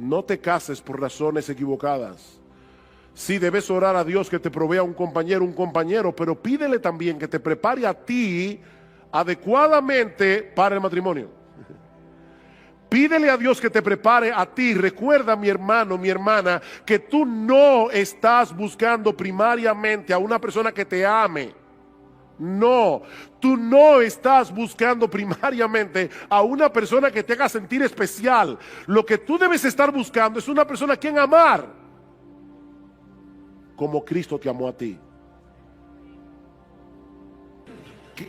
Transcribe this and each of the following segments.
No te cases por razones equivocadas. Sí, debes orar a Dios que te provea un compañero, pero pídele también que te prepare a ti adecuadamente para el matrimonio. Pídele a Dios que te prepare a ti. Recuerda, mi hermano, mi hermana, que tú no estás buscando primariamente a una persona que te ame. No, tú no estás buscando primariamente a una persona que te haga sentir especial. Lo que tú debes estar buscando es una persona a quien amar, como Cristo te amó a ti.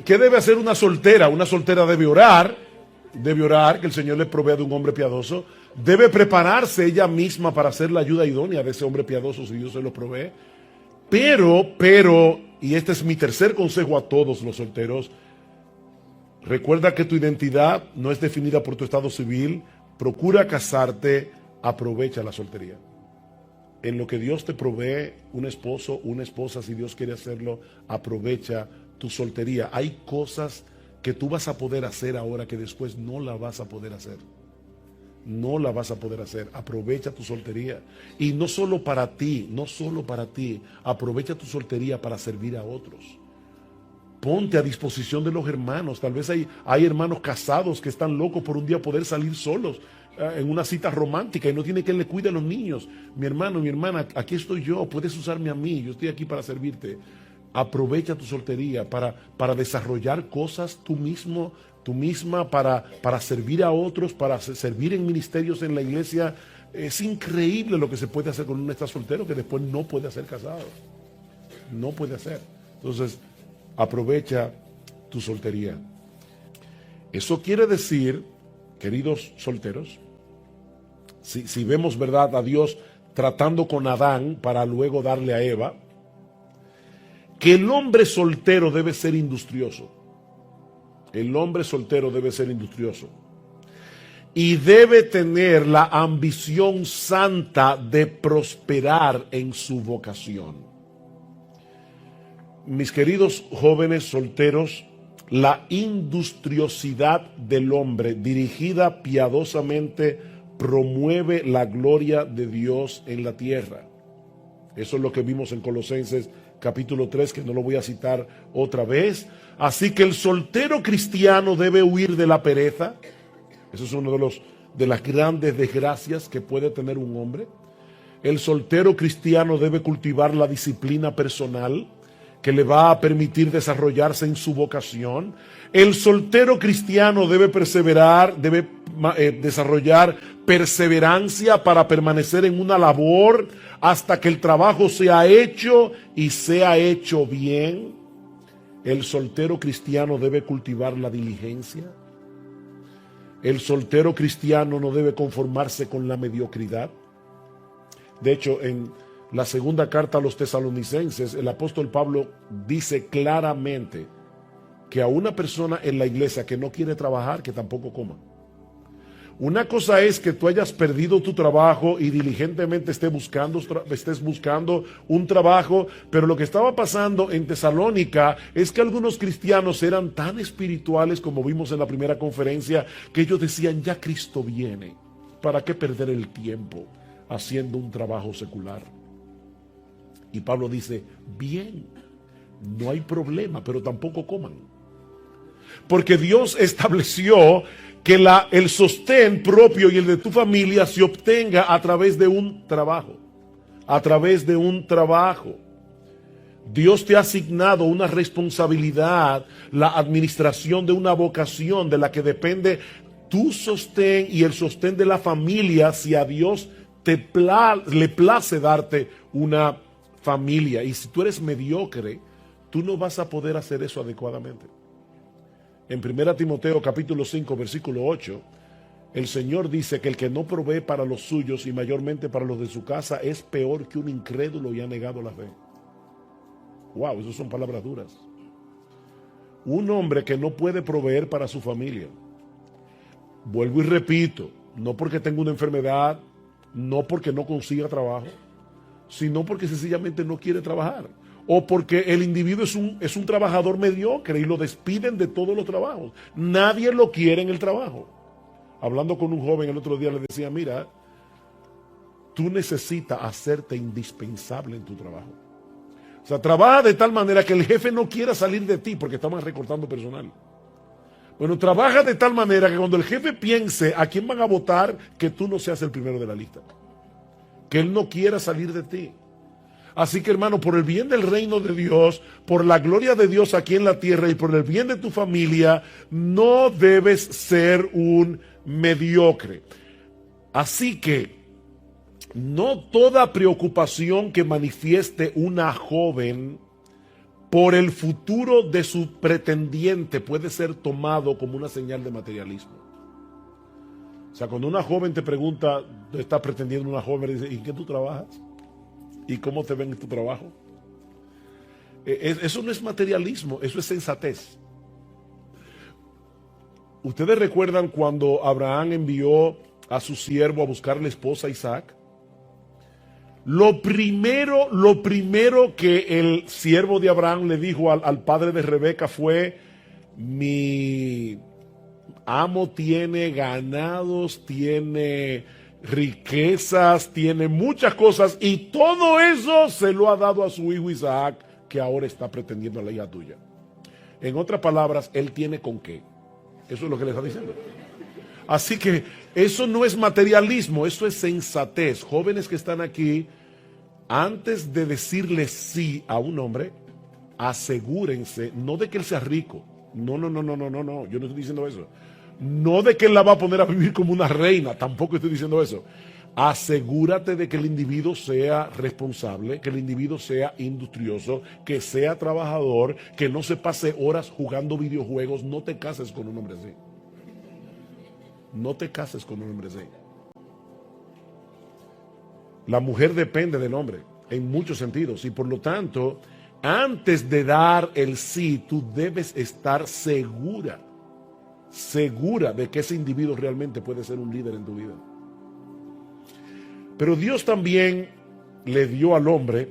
¿Qué debe hacer una soltera? Una soltera debe orar, que el Señor le provea de un hombre piadoso. Debe prepararse ella misma para ser la ayuda idónea de ese hombre piadoso si Dios se lo provee. Pero, y este es mi tercer consejo a todos los solteros, recuerda que tu identidad no es definida por tu estado civil. Procura casarte, aprovecha la soltería. En lo que Dios te provee, un esposo, una esposa, si Dios quiere hacerlo, aprovecha tu soltería. Hay cosas que tú vas a poder hacer ahora que después no la vas a poder hacer. No la vas a poder hacer. Aprovecha tu soltería. Y no solo para ti, aprovecha tu soltería para servir a otros. Ponte a disposición de los hermanos. Tal vez hay hermanos casados que están locos por un día poder salir solos en una cita romántica y no tiene quien le cuide a los niños. Mi hermano, mi hermana, aquí estoy yo, puedes usarme a mí, yo estoy aquí para servirte. Aprovecha tu soltería para desarrollar cosas tú misma, para servir a otros, para servir en ministerios en la iglesia. Es increíble lo que se puede hacer cuando uno está soltero, que después no puede hacer casado. No puede hacer. Entonces, aprovecha tu soltería. Eso quiere decir, queridos solteros, si vemos, ¿verdad?, a Dios tratando con Adán para luego darle a Eva, que el hombre soltero debe ser industrioso. El hombre soltero debe ser industrioso. Y debe tener la ambición santa de prosperar en su vocación. Mis queridos jóvenes solteros, la industriosidad del hombre dirigida piadosamente promueve la gloria de Dios en la tierra. Eso es lo que vimos en Colosenses capítulo 3, que no lo voy a citar otra vez. Así que el soltero cristiano debe huir de la pereza. Eso es uno de las grandes desgracias que puede tener un hombre. El soltero cristiano debe cultivar la disciplina personal que le va a permitir desarrollarse en su vocación. El soltero cristiano debe perseverar, debe desarrollar perseverancia para permanecer en una labor hasta que el trabajo sea hecho y sea hecho bien. El soltero cristiano debe cultivar la diligencia. El soltero cristiano no debe conformarse con la mediocridad. De hecho, en la segunda carta a los tesalonicenses, el apóstol Pablo dice claramente que a una persona en la iglesia que no quiere trabajar, que tampoco coma. Una cosa es que tú hayas perdido tu trabajo y diligentemente estés buscando un trabajo, pero lo que estaba pasando en Tesalónica es que algunos cristianos eran tan espirituales, como vimos en la primera conferencia, que ellos decían, ya Cristo viene, ¿para qué perder el tiempo haciendo un trabajo secular? Y Pablo dice, bien, no hay problema, pero tampoco coman. Porque Dios estableció que el sostén propio y el de tu familia se obtenga a través de un trabajo. A través de un trabajo. Dios te ha asignado una responsabilidad, la administración de una vocación de la que depende tu sostén y el sostén de la familia, si a Dios le place darte una familia. Y si tú eres mediocre, tú no vas a poder hacer eso adecuadamente. En 1 Timoteo capítulo 5 versículo 8, el Señor dice que el que no provee para los suyos y mayormente para los de su casa es peor que un incrédulo y ha negado la fe. Wow, esas son palabras duras. Un hombre que no puede proveer para su familia. Vuelvo y repito, no porque tenga una enfermedad, no porque no consiga trabajo, sino porque sencillamente no quiere trabajar. O porque el individuo es un trabajador mediocre y lo despiden de todos los trabajos. Nadie lo quiere en el trabajo. Hablando con un joven el otro día le decía, mira, tú necesitas hacerte indispensable en tu trabajo. O sea, trabaja de tal manera que el jefe no quiera salir de ti porque estamos recortando personal. Bueno, trabaja de tal manera que cuando el jefe piense a quién van a votar, que tú no seas el primero de la lista. Que él no quiera salir de ti. Así que, hermano, por el bien del reino de Dios, por la gloria de Dios aquí en la tierra y por el bien de tu familia, no debes ser un mediocre. Así que no toda preocupación que manifieste una joven por el futuro de su pretendiente puede ser tomado como una señal de materialismo. O sea, cuando una joven te pregunta, está pretendiendo una joven, dice, ¿y qué tú trabajas? ¿Y cómo te ven en tu trabajo? Eso no es materialismo, eso es sensatez. ¿Ustedes recuerdan cuando Abraham envió a su siervo a buscarle esposa a Isaac? Lo primero que el siervo de Abraham le dijo al padre de Rebeca fue: mi amo tiene ganados, tiene riquezas, tiene muchas cosas, y todo eso se lo ha dado a su hijo Isaac, que ahora está pretendiendo a la hija tuya. En otras palabras, él tiene con qué. Eso es lo que le está diciendo. Así que eso no es materialismo, eso es sensatez. Jóvenes que están aquí, antes de decirle sí a un hombre, asegúrense, no de que él sea rico. No, yo no estoy diciendo eso. No de que él la va a poner a vivir como una reina, tampoco estoy diciendo eso. Asegúrate de que el individuo sea responsable, que el individuo sea industrioso, que sea trabajador, que no se pase horas jugando videojuegos. No te cases con un hombre así. No te cases con un hombre así. La mujer depende del hombre en muchos sentidos y por lo tanto, antes de dar el sí, tú debes estar segura de que ese individuo realmente puede ser un líder en tu vida. Pero Dios también le dio al hombre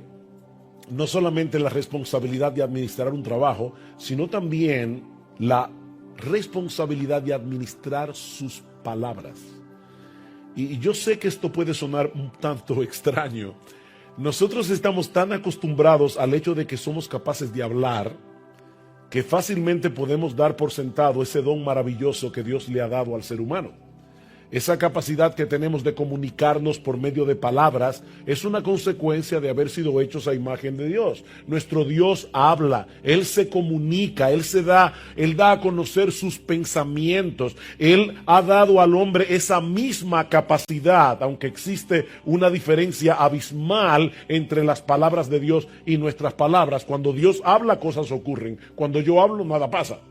no solamente la responsabilidad de administrar un trabajo, sino también la responsabilidad de administrar sus palabras. Y yo sé que esto puede sonar un tanto extraño. Nosotros estamos tan acostumbrados al hecho de que somos capaces de hablar que fácilmente podemos dar por sentado ese don maravilloso que Dios le ha dado al ser humano. Esa capacidad que tenemos de comunicarnos por medio de palabras es una consecuencia de haber sido hechos a imagen de Dios. Nuestro Dios habla, Él se comunica, Él da a conocer sus pensamientos. Él ha dado al hombre esa misma capacidad, aunque existe una diferencia abismal entre las palabras de Dios y nuestras palabras. Cuando Dios habla, cosas ocurren. Cuando yo hablo, nada pasa.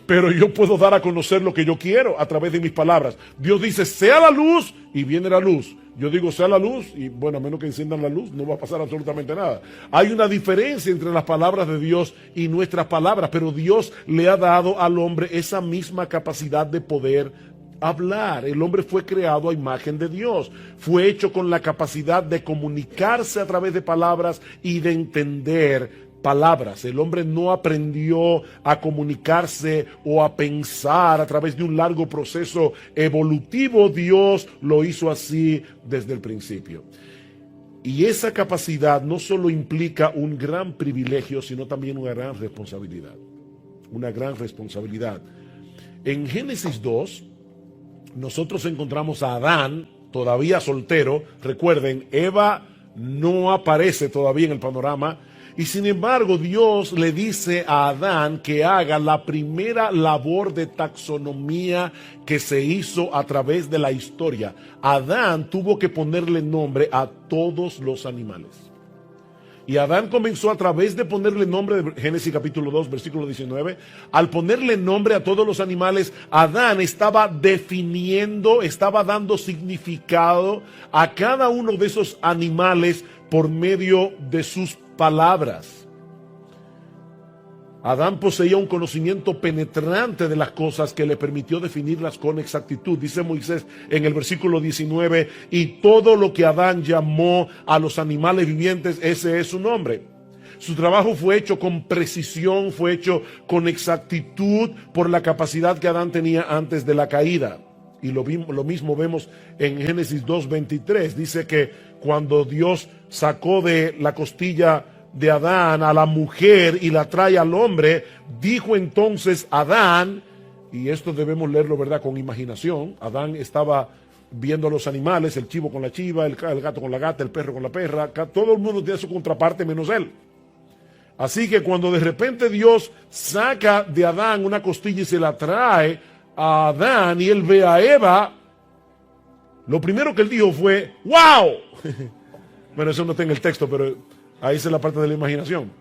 Pero yo puedo dar a conocer lo que yo quiero a través de mis palabras. Dios dice, sea la luz, y viene la luz. Yo digo, sea la luz, y bueno, a menos que enciendan la luz, no va a pasar absolutamente nada. Hay una diferencia entre las palabras de Dios y nuestras palabras, pero Dios le ha dado al hombre esa misma capacidad de poder hablar. El hombre fue creado a imagen de Dios. Fue hecho con la capacidad de comunicarse a través de palabras y de entender palabras. El hombre no aprendió a comunicarse o a pensar a través de un largo proceso evolutivo. Dios lo hizo así desde el principio. Y esa capacidad no solo implica un gran privilegio, sino también una gran responsabilidad. Una gran responsabilidad. En Génesis 2, nosotros encontramos a Adán, todavía soltero. Recuerden, Eva no aparece todavía en el panorama. Y sin embargo, Dios le dice a Adán que haga la primera labor de taxonomía que se hizo a través de la historia. Adán tuvo que ponerle nombre a todos los animales. Y Adán comenzó a través de ponerle nombre, de Génesis capítulo 2, versículo 19, al ponerle nombre a todos los animales, Adán estaba definiendo, estaba dando significado a cada uno de esos animales por medio de sus palabras. Adán poseía un conocimiento penetrante de las cosas que le permitió definirlas con exactitud. Dice Moisés en el versículo 19, y todo lo que Adán llamó a los animales vivientes, ese es su nombre. Su trabajo fue hecho con precisión, fue hecho con exactitud por la capacidad que Adán tenía antes de la caída. Y lo mismo vemos en Génesis 2:23. Dice que cuando Dios sacó de la costilla de Adán a la mujer y la trae al hombre, dijo entonces Adán, y esto debemos leerlo, ¿verdad?, con imaginación. Adán estaba viendo a los animales, el chivo con la chiva, el gato con la gata, el perro con la perra. Todo el mundo tiene su contraparte menos él. Así que cuando de repente Dios saca de Adán una costilla y se la trae a Adán y él ve a Eva, lo primero que él dijo fue ¡wow! Bueno, eso no está en el texto, pero ahí es la parte de la imaginación.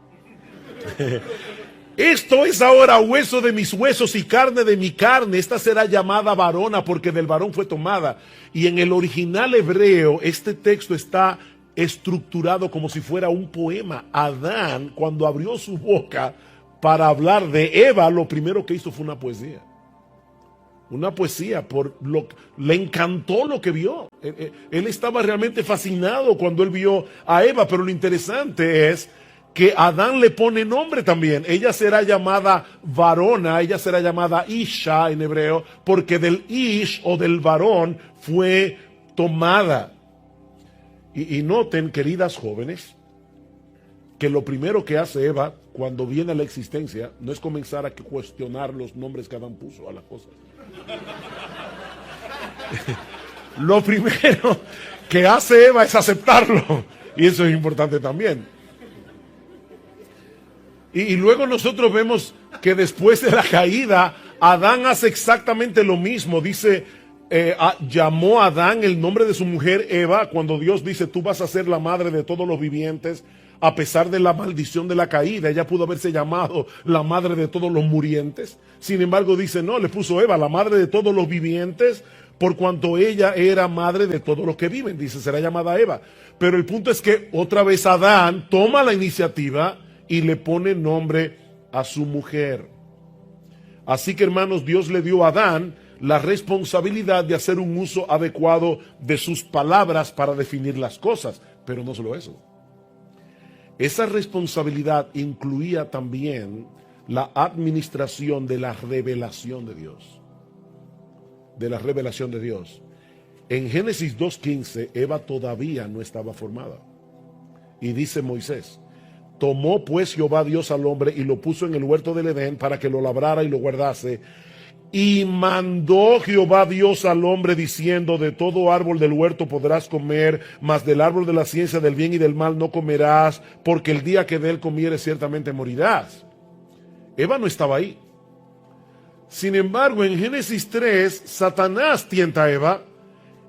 Esto es ahora hueso de mis huesos y carne de mi carne. Esta será llamada varona porque del varón fue tomada. Y en el original hebreo este texto está estructurado como si fuera un poema. Adán, cuando abrió su boca para hablar de Eva, lo primero que hizo fue una poesía. Una poesía, le encantó lo que vio. Él estaba realmente fascinado cuando él vio a Eva, pero lo interesante es que Adán le pone nombre también. Ella será llamada varona, ella será llamada Isha en hebreo, porque del Ish o del varón fue tomada. Y noten, queridas jóvenes, que lo primero que hace Eva cuando viene a la existencia no es comenzar a cuestionar los nombres que Adán puso a las cosas. Lo primero que hace Eva es aceptarlo, y eso es importante también. Y luego nosotros vemos que después de la caída Adán hace exactamente lo mismo. Dice, llamó a Adán el nombre de su mujer Eva, cuando Dios dice tú vas a ser la madre de todos los vivientes. A pesar de la maldición de la caída, ella pudo haberse llamado la madre de todos los murientes. Sin embargo, dice, no, le puso Eva, la madre de todos los vivientes, por cuanto ella era madre de todos los que viven. Dice, será llamada Eva. Pero el punto es que otra vez Adán toma la iniciativa y le pone nombre a su mujer. Así que, hermanos, Dios le dio a Adán la responsabilidad de hacer un uso adecuado de sus palabras para definir las cosas. Pero no solo eso. Esa responsabilidad incluía también la administración de la revelación de Dios. De la revelación de Dios. En Génesis 2:15, Eva todavía no estaba formada. Y dice Moisés, tomó pues Jehová Dios al hombre y lo puso en el huerto del Edén para que lo labrara y lo guardase. Y mandó Jehová Dios al hombre diciendo, de todo árbol del huerto podrás comer, mas del árbol de la ciencia del bien y del mal no comerás, porque el día que de él comieres ciertamente morirás. Eva no estaba ahí. Sin embargo, en Génesis 3, Satanás tienta a Eva,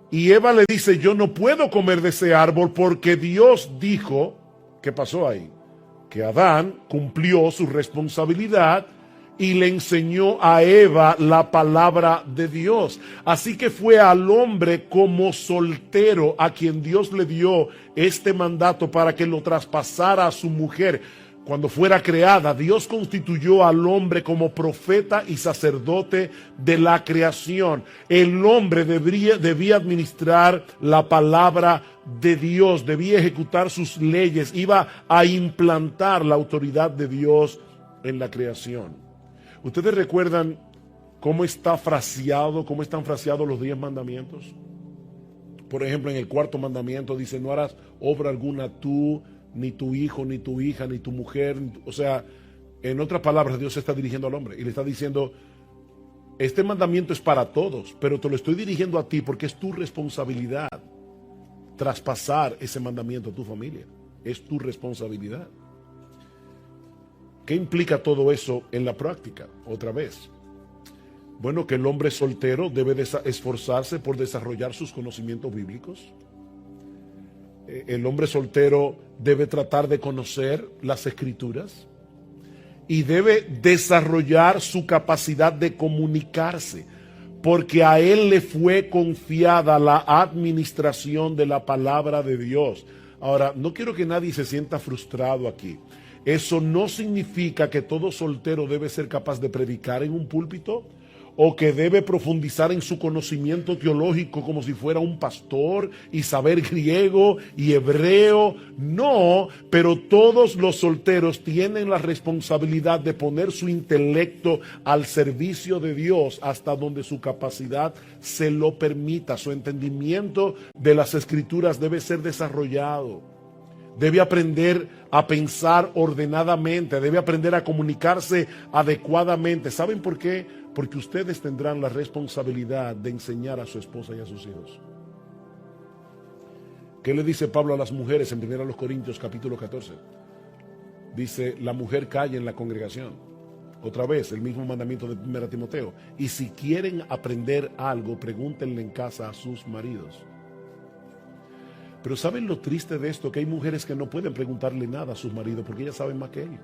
y Eva le dice, yo no puedo comer de ese árbol porque Dios dijo. ¿Qué pasó ahí? Que Adán cumplió su responsabilidad y le enseñó a Eva la palabra de Dios. Así que fue al hombre como soltero a quien Dios le dio este mandato para que lo traspasara a su mujer. Cuando fuera creada, Dios constituyó al hombre como profeta y sacerdote de la creación. El hombre debía administrar la palabra de Dios, debía ejecutar sus leyes, iba a implantar la autoridad de Dios en la creación. ¿Ustedes recuerdan cómo están fraseados los 10 mandamientos? Por ejemplo, en el 4º mandamiento dice, no harás obra alguna tú, ni tu hijo, ni tu hija, ni tu mujer. O sea, en otras palabras, Dios se está dirigiendo al hombre y le está diciendo, este mandamiento es para todos, pero te lo estoy dirigiendo a ti porque es tu responsabilidad traspasar ese mandamiento a tu familia. Es tu responsabilidad. ¿Qué implica todo eso en la práctica? Otra vez. Bueno, que el hombre soltero debe esforzarse por desarrollar sus conocimientos bíblicos. El hombre soltero debe tratar de conocer las escrituras y debe desarrollar su capacidad de comunicarse, porque a él le fue confiada la administración de la palabra de Dios. Ahora, no quiero que nadie se sienta frustrado aquí. Eso no significa que todo soltero debe ser capaz de predicar en un púlpito o que debe profundizar en su conocimiento teológico como si fuera un pastor y saber griego y hebreo. No, pero todos los solteros tienen la responsabilidad de poner su intelecto al servicio de Dios hasta donde su capacidad se lo permita. Su entendimiento de las Escrituras debe ser desarrollado. Debe aprender a pensar ordenadamente, debe aprender a comunicarse adecuadamente. ¿Saben por qué? Porque ustedes tendrán la responsabilidad de enseñar a su esposa y a sus hijos. ¿Qué le dice Pablo a las mujeres en 1 Corintios capítulo 14? Dice, la mujer calla en la congregación. Otra vez, el mismo mandamiento de 1 Timoteo. Y si quieren aprender algo, pregúntenle en casa a sus maridos. Pero ¿saben lo triste de esto? Que hay mujeres que no pueden preguntarle nada a sus maridos porque ellas saben más que ellos.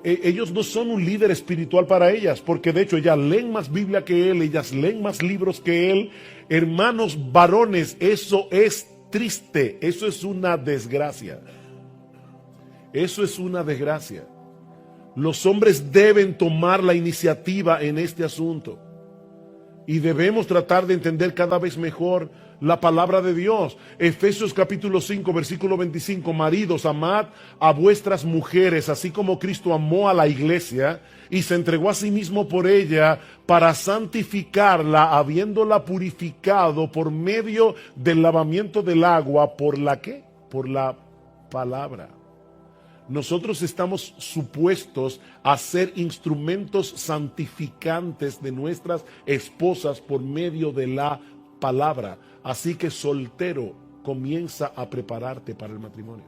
Ellos no son un líder espiritual para ellas, porque de hecho ellas leen más Biblia que él, ellas leen más libros que él. Hermanos varones, eso es triste, eso es una desgracia. Eso es una desgracia. Los hombres deben tomar la iniciativa en este asunto y debemos tratar de entender cada vez mejor la palabra de Dios. Efesios capítulo 5 versículo 25, maridos, amad a vuestras mujeres, así como Cristo amó a la iglesia y se entregó a sí mismo por ella para santificarla, habiéndola purificado por medio del lavamiento del agua, ¿por la qué? Por la palabra. Nosotros estamos supuestos a ser instrumentos santificantes de nuestras esposas por medio de la palabra. Así que soltero, comienza a prepararte para el matrimonio,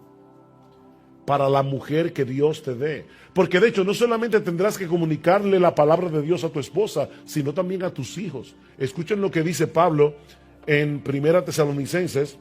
para la mujer que Dios te dé. Porque de hecho no solamente tendrás que comunicarle la palabra de Dios a tu esposa, sino también a tus hijos. Escuchen lo que dice Pablo en 1 Tesalonicenses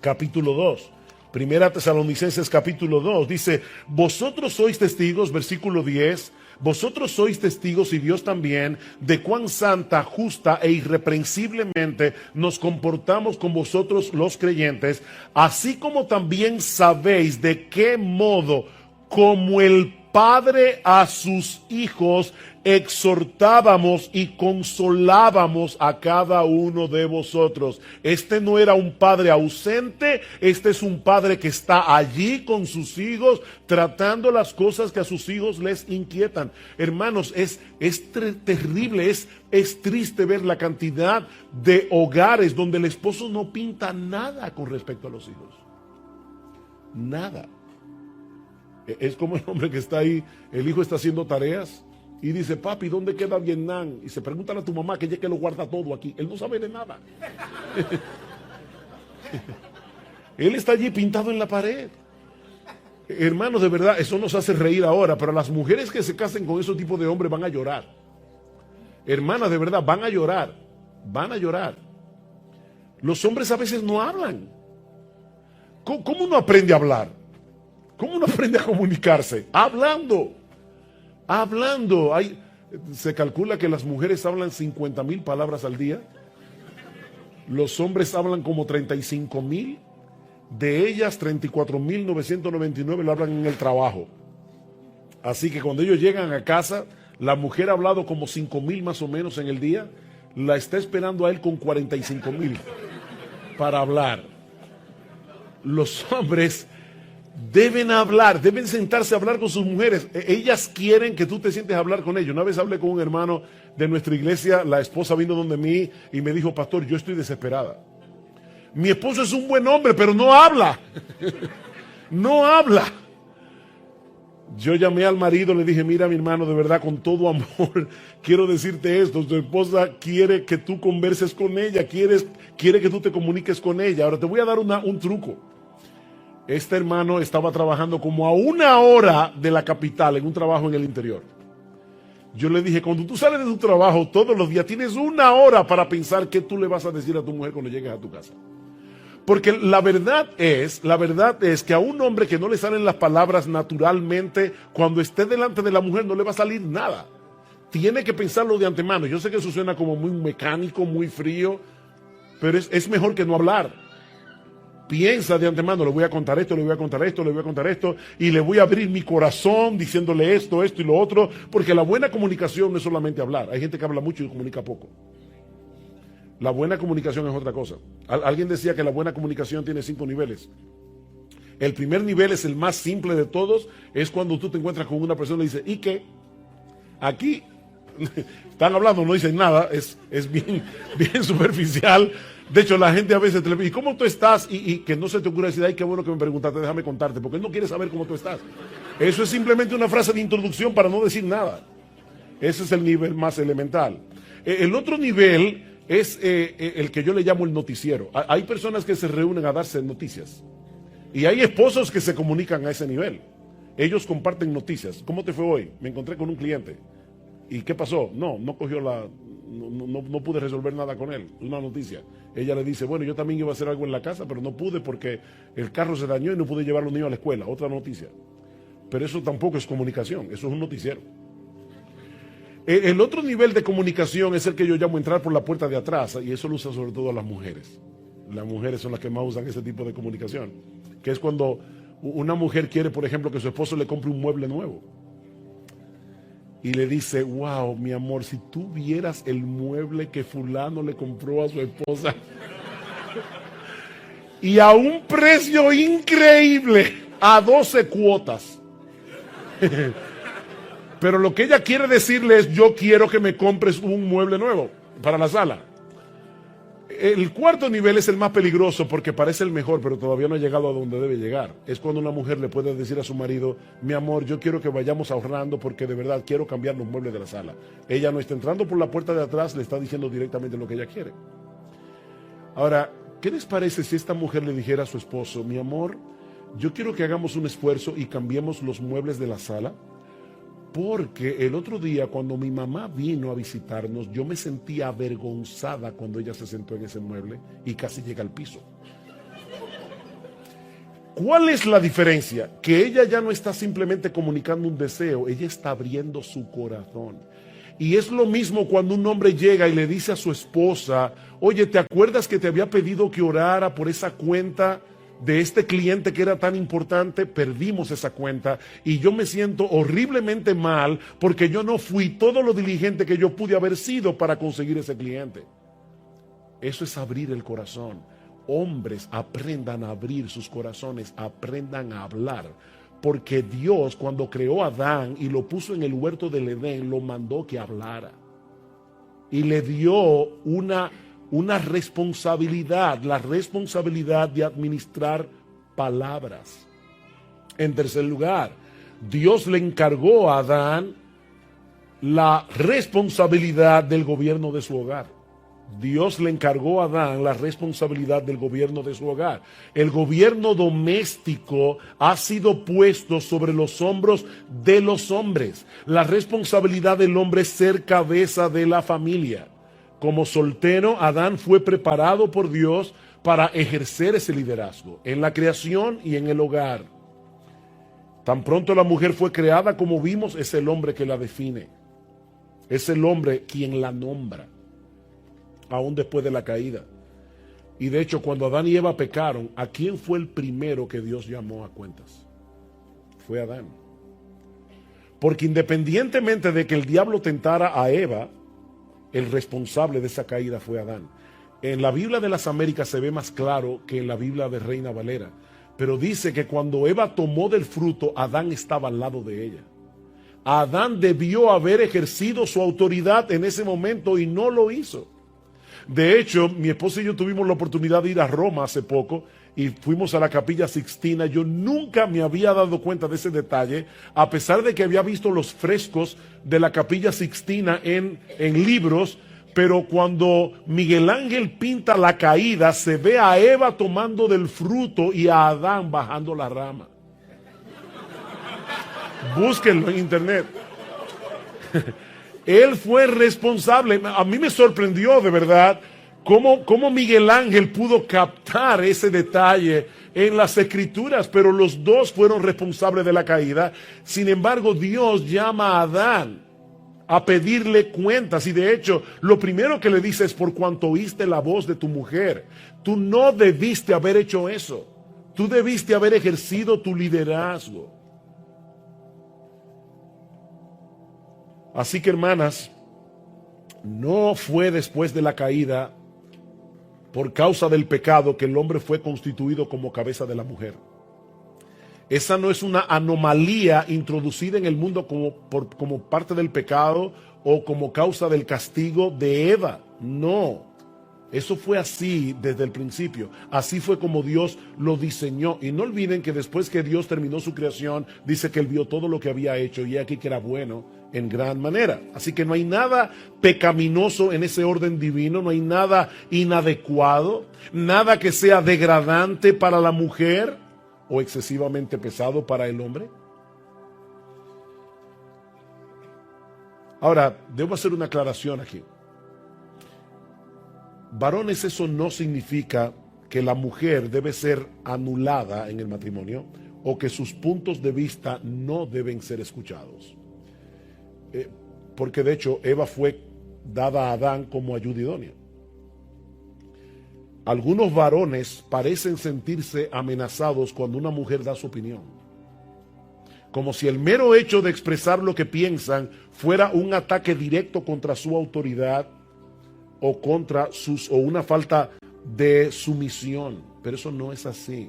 capítulo 2. 1 Tesalonicenses capítulo 2 dice, vosotros sois testigos, versículo 10, vosotros sois testigos y Dios también, de cuán santa, justa e irreprensiblemente nos comportamos con vosotros los creyentes, así como también sabéis de qué modo, como el Padre a sus hijos, exhortábamos y consolábamos a cada uno de vosotros. Este no era un padre ausente, este es un padre que está allí con sus hijos, tratando las cosas que a sus hijos les inquietan. Hermanos, es terrible, es triste ver la cantidad de hogares donde el esposo no pinta nada con respecto a los hijos. Nada. Es como el hombre que está ahí, el hijo está haciendo tareas y dice, papi, ¿dónde queda Vietnam? Y se preguntan a tu mamá, que ella que lo guarda todo aquí. Él no sabe de nada. Él está allí pintado en la pared. Hermanos, de verdad, eso nos hace reír ahora, pero las mujeres que se casen con ese tipo de hombres van a llorar. Hermanas, de verdad, van a llorar. Van a llorar. Los hombres a veces no hablan. ¿Cómo uno aprende a hablar? ¿Cómo uno aprende a comunicarse? Hablando. Se calcula que las mujeres hablan 50,000 palabras al día. Los hombres hablan como 35,000. De ellas, 34,999 lo hablan en el trabajo. Así que cuando ellos llegan a casa, la mujer ha hablado como 5,000 más o menos en el día. La está esperando a él con 45,000 para hablar. Los hombres deben hablar, deben sentarse a hablar con sus mujeres. Ellas quieren que tú te sientes a hablar con ellos. Una vez hablé con un hermano de nuestra iglesia, la esposa vino donde mí y me dijo, pastor, yo estoy desesperada. Mi esposo es un buen hombre, pero no habla. No habla. Yo llamé al marido, le dije, mira mi hermano, de verdad, con todo amor, quiero decirte esto, tu esposa quiere que tú converses con ella, quiere que tú te comuniques con ella. Ahora te voy a dar un truco. Este hermano estaba trabajando como a 1 hora de la capital en un trabajo en el interior. Yo le dije, cuando tú sales de tu trabajo todos los días, tienes 1 hora para pensar qué tú le vas a decir a tu mujer cuando llegues a tu casa. Porque la verdad es que a un hombre que no le salen las palabras naturalmente, cuando esté delante de la mujer no le va a salir nada. Tiene que pensarlo de antemano. Yo sé que eso suena como muy mecánico, muy frío, pero es mejor que no hablar. piensa de antemano, le voy a contar esto, le voy a contar esto, le voy a contar esto, y le voy a abrir mi corazón diciéndole esto, esto y lo otro, porque la buena comunicación no es solamente hablar. Hay gente que habla mucho y comunica poco. La buena comunicación es otra cosa. Alguien decía que la buena comunicación tiene 5 niveles. El primer nivel es el más simple de todos, es cuando tú te encuentras con una persona y le dices, ¿y qué? Aquí están hablando, no dicen nada, es bien superficial. De hecho, la gente a veces te le dice, ¿y cómo tú estás? Y que no se te ocurra decir, ay, qué bueno que me preguntaste, déjame contarte, porque él no quiere saber cómo tú estás. Eso es simplemente una frase de introducción para no decir nada. Ese es el nivel más elemental. El otro nivel es el que yo le llamo el noticiero. Hay personas que se reúnen a darse noticias. Y hay esposos que se comunican a ese nivel. Ellos comparten noticias. ¿Cómo te fue hoy? Me encontré con un cliente. ¿Y qué pasó? No cogió no pude resolver nada con él. Una noticia. Ella le dice, bueno, yo también iba a hacer algo en la casa, pero no pude porque el carro se dañó y no pude llevar a los niños a la escuela. Otra noticia. Pero eso tampoco es comunicación, eso es un noticiero. El otro nivel de comunicación es el que yo llamo entrar por la puerta de atrás, y eso lo usan sobre todo las mujeres. Las mujeres son las que más usan ese tipo de comunicación, que es cuando una mujer quiere, por ejemplo, que su esposo le compre un mueble nuevo. Y le dice, wow, mi amor, si tú vieras el mueble que fulano le compró a su esposa. Y a un precio increíble, a 12 cuotas. Pero lo que ella quiere decirle es, yo quiero que me compres un mueble nuevo para la sala. El cuarto nivel es el más peligroso porque parece el mejor, pero todavía no ha llegado a donde debe llegar. Es cuando una mujer le puede decir a su marido, mi amor, yo quiero que vayamos ahorrando porque de verdad quiero cambiar los muebles de la sala. Ella no está entrando por la puerta de atrás, le está diciendo directamente lo que ella quiere. Ahora, ¿qué les parece si esta mujer le dijera a su esposo, mi amor, yo quiero que hagamos un esfuerzo y cambiemos los muebles de la sala? Porque el otro día cuando mi mamá vino a visitarnos, yo me sentí avergonzada cuando ella se sentó en ese mueble y casi llega al piso. ¿Cuál es la diferencia? Que ella ya no está simplemente comunicando un deseo, ella está abriendo su corazón. Y es lo mismo cuando un hombre llega y le dice a su esposa, oye, ¿te acuerdas que te había pedido que orara por esa cuenta de este cliente que era tan importante? Perdimos esa cuenta y yo me siento horriblemente mal porque yo no fui todo lo diligente que yo pude haber sido para conseguir ese cliente. Eso es abrir el corazón. Hombres, aprendan a abrir sus corazones, aprendan a hablar, porque Dios cuando creó a Adán y lo puso en el huerto del Edén, lo mandó que hablara y le dio una responsabilidad, la responsabilidad de administrar palabras. En tercer lugar, Dios le encargó a Adán la responsabilidad del gobierno de su hogar. Dios le encargó a Adán la responsabilidad del gobierno de su hogar. El gobierno doméstico ha sido puesto sobre los hombros de los hombres. La responsabilidad del hombre es ser cabeza de la familia. Como soltero, Adán fue preparado por Dios para ejercer ese liderazgo en la creación y en el hogar. Tan pronto la mujer fue creada, como vimos, es el hombre que la define. Es el hombre quien la nombra, aún después de la caída. Y de hecho, cuando Adán y Eva pecaron, ¿a quién fue el primero que Dios llamó a cuentas? Fue Adán. Porque independientemente de que el diablo tentara a Eva, el responsable de esa caída fue Adán. En la Biblia de las Américas se ve más claro que en la Biblia de Reina Valera. Pero dice que cuando Eva tomó del fruto, Adán estaba al lado de ella. Adán debió haber ejercido su autoridad en ese momento y no lo hizo. De hecho, mi esposa y yo tuvimos la oportunidad de ir a Roma hace poco y fuimos a la Capilla Sixtina. Yo nunca me había dado cuenta de ese detalle, a pesar de que había visto los frescos de la Capilla Sixtina en libros, pero cuando Miguel Ángel pinta la caída, se ve a Eva tomando del fruto y a Adán bajando la rama. Búsquenlo en internet. Él fue responsable. A mí me sorprendió de verdad cómo Miguel Ángel pudo captar ese detalle en las escrituras, pero los dos fueron responsables de la caída. Sin embargo, Dios llama a Adán a pedirle cuentas. Y de hecho, lo primero que le dice es: por cuanto oíste la voz de tu mujer. Tú no debiste haber hecho eso. Tú debiste haber ejercido tu liderazgo. Así que, hermanas, no fue después de la caída, por causa del pecado, que el hombre fue constituido como cabeza de la mujer. Esa no es una anomalía introducida en el mundo como parte del pecado o como causa del castigo de Eva. No, eso fue así desde el principio. Así fue como Dios lo diseñó. Y no olviden que después que Dios terminó su creación, dice que Él vio todo lo que había hecho y aquí que era bueno en gran manera. Así que no hay nada pecaminoso en ese orden divino, no hay nada inadecuado, nada que sea degradante para la mujer o excesivamente pesado para el hombre. Ahora, debo hacer una aclaración aquí. Varones, eso no significa que la mujer debe ser anulada en el matrimonio o que sus puntos de vista no deben ser escuchados. Porque de hecho Eva fue dada a Adán como ayuda idónea. Algunos varones parecen sentirse amenazados cuando una mujer da su opinión, como si el mero hecho de expresar lo que piensan fuera un ataque directo contra su autoridad o contra o una falta de sumisión. Pero eso no es así.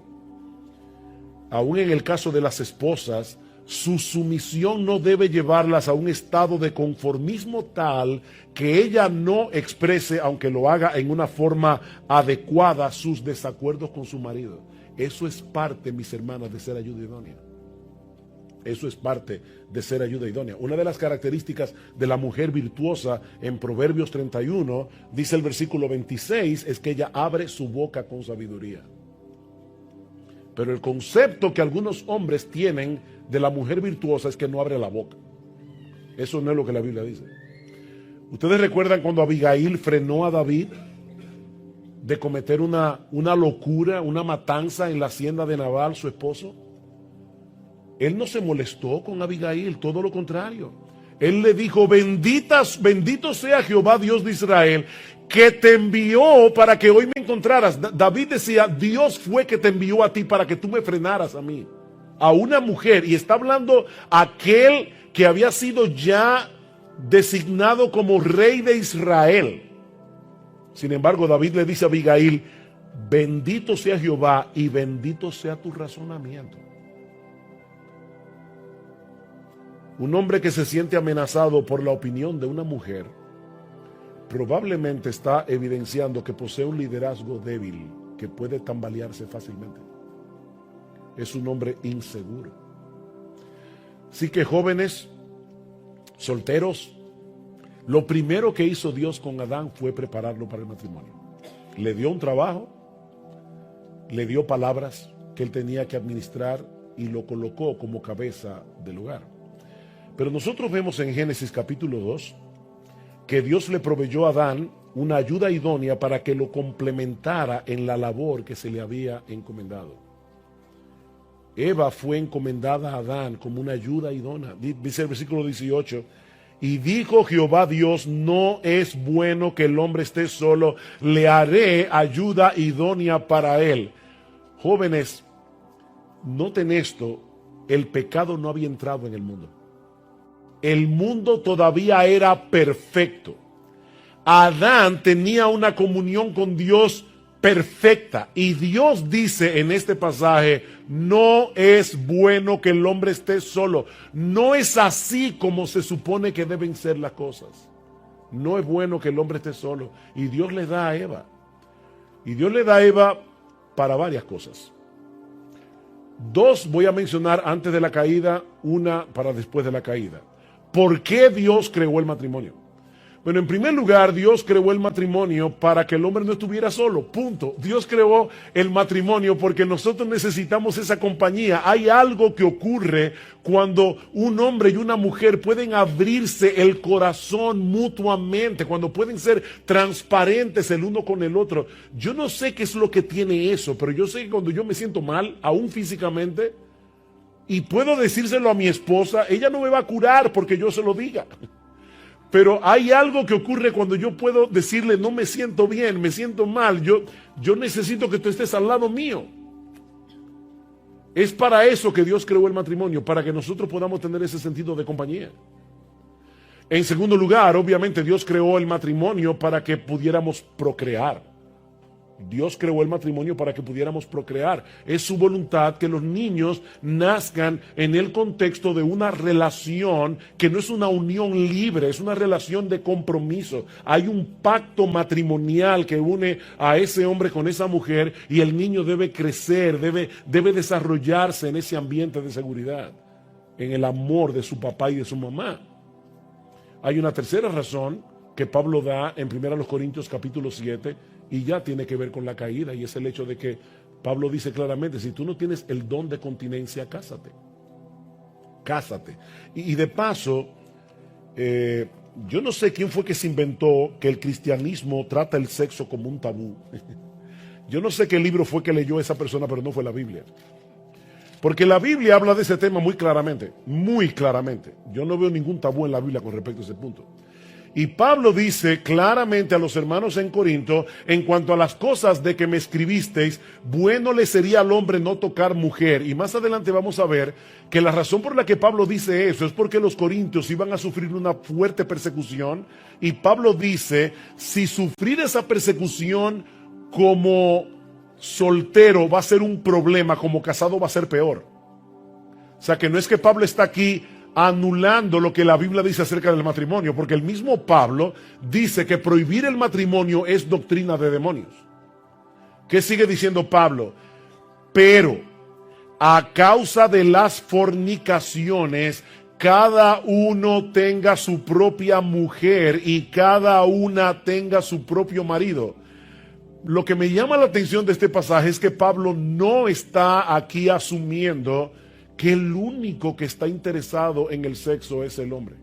Aún en el caso de las esposas, su sumisión no debe llevarlas a un estado de conformismo tal que ella no exprese, aunque lo haga en una forma adecuada, sus desacuerdos con su marido. Eso es parte, mis hermanas, de ser ayuda idónea. Eso es parte de ser ayuda idónea. Una de las características de la mujer virtuosa en Proverbios 31, dice el versículo 26, es que ella abre su boca con sabiduría. Pero el concepto que algunos hombres tienen de la mujer virtuosa es que no abre la boca. Eso no es lo que la Biblia dice. ¿Ustedes recuerdan cuando Abigail frenó a David de cometer una locura, una matanza en la hacienda de Nabal, su esposo? Él no se molestó con Abigail, todo lo contrario. Él le dijo: bendito sea Jehová Dios de Israel, que te envió para que hoy me encontraras. David decía: Dios fue que te envió a ti para que tú me frenaras a mí, a una mujer. Y está hablando aquel que había sido ya designado como rey de Israel. Sin embargo, David le dice a Abigail: bendito sea Jehová y bendito sea tu razonamiento. Un hombre que se siente amenazado por la opinión de una mujer probablemente está evidenciando que posee un liderazgo débil que puede tambalearse fácilmente. Es un hombre inseguro. Así que, jóvenes, solteros, lo primero que hizo Dios con Adán fue prepararlo para el matrimonio. Le dio un trabajo, le dio palabras que él tenía que administrar y lo colocó como cabeza del hogar. Pero nosotros vemos en Génesis capítulo 2 que Dios le proveyó a Adán una ayuda idónea para que lo complementara en la labor que se le había encomendado. Eva fue encomendada a Adán como una ayuda idónea. Dice el versículo 18: y dijo Jehová Dios: no es bueno que el hombre esté solo, le haré ayuda idónea para él. Jóvenes, noten esto: el pecado no había entrado en el mundo. El mundo todavía era perfecto. Adán tenía una comunión con Dios perfecta. Y Dios dice en este pasaje: no es bueno que el hombre esté solo. No es así como se supone que deben ser las cosas. No es bueno que el hombre esté solo. Y Dios le da a Eva. Y Dios le da a Eva para varias cosas. Dos voy a mencionar antes de la caída, una para después de la caída. ¿Por qué Dios creó el matrimonio? Bueno, en primer lugar, Dios creó el matrimonio para que el hombre no estuviera solo, punto. Dios creó el matrimonio porque nosotros necesitamos esa compañía. Hay algo que ocurre cuando un hombre y una mujer pueden abrirse el corazón mutuamente, cuando pueden ser transparentes el uno con el otro. Yo no sé qué es lo que tiene eso, pero yo sé que cuando yo me siento mal, aún físicamente, y puedo decírselo a mi esposa, ella no me va a curar porque yo se lo diga. Pero hay algo que ocurre cuando yo puedo decirle, no me siento bien, me siento mal, yo necesito que tú estés al lado mío. Es para eso que Dios creó el matrimonio, para que nosotros podamos tener ese sentido de compañía. En segundo lugar, obviamente Dios creó el matrimonio para que pudiéramos procrear. Dios creó el matrimonio para que pudiéramos procrear. Es su voluntad que los niños nazcan en el contexto de una relación que no es una unión libre, es una relación de compromiso. Hay un pacto matrimonial que une a ese hombre con esa mujer y el niño debe crecer, debe desarrollarse en ese ambiente de seguridad, en el amor de su papá y de su mamá. Hay una tercera razón que Pablo da en 1 Corintios capítulo 7 y ya tiene que ver con la caída, y es el hecho de que Pablo dice claramente, si tú no tienes el don de continencia, cásate. Cásate. Y de paso, yo no sé quién fue que se inventó que el cristianismo trata el sexo como un tabú. Yo no sé qué libro fue que leyó esa persona, pero no fue la Biblia. Porque la Biblia habla de ese tema muy claramente, muy claramente. Yo no veo ningún tabú en la Biblia con respecto a ese punto. Y Pablo dice claramente a los hermanos en Corinto, en cuanto a las cosas de que me escribisteis, bueno le sería al hombre no tocar mujer. Y más adelante vamos a ver que la razón por la que Pablo dice eso es porque los corintios iban a sufrir una fuerte persecución. Y Pablo dice, si sufrir esa persecución como soltero va a ser un problema, como casado va a ser peor. O sea que no es que Pablo está aquí anulando lo que la Biblia dice acerca del matrimonio, porque el mismo Pablo dice que prohibir el matrimonio es doctrina de demonios. ¿Qué sigue diciendo Pablo? Pero a causa de las fornicaciones, cada uno tenga su propia mujer y cada una tenga su propio marido. Lo que me llama la atención de este pasaje es que Pablo no está aquí asumiendo que el único que está interesado en el sexo es el hombre.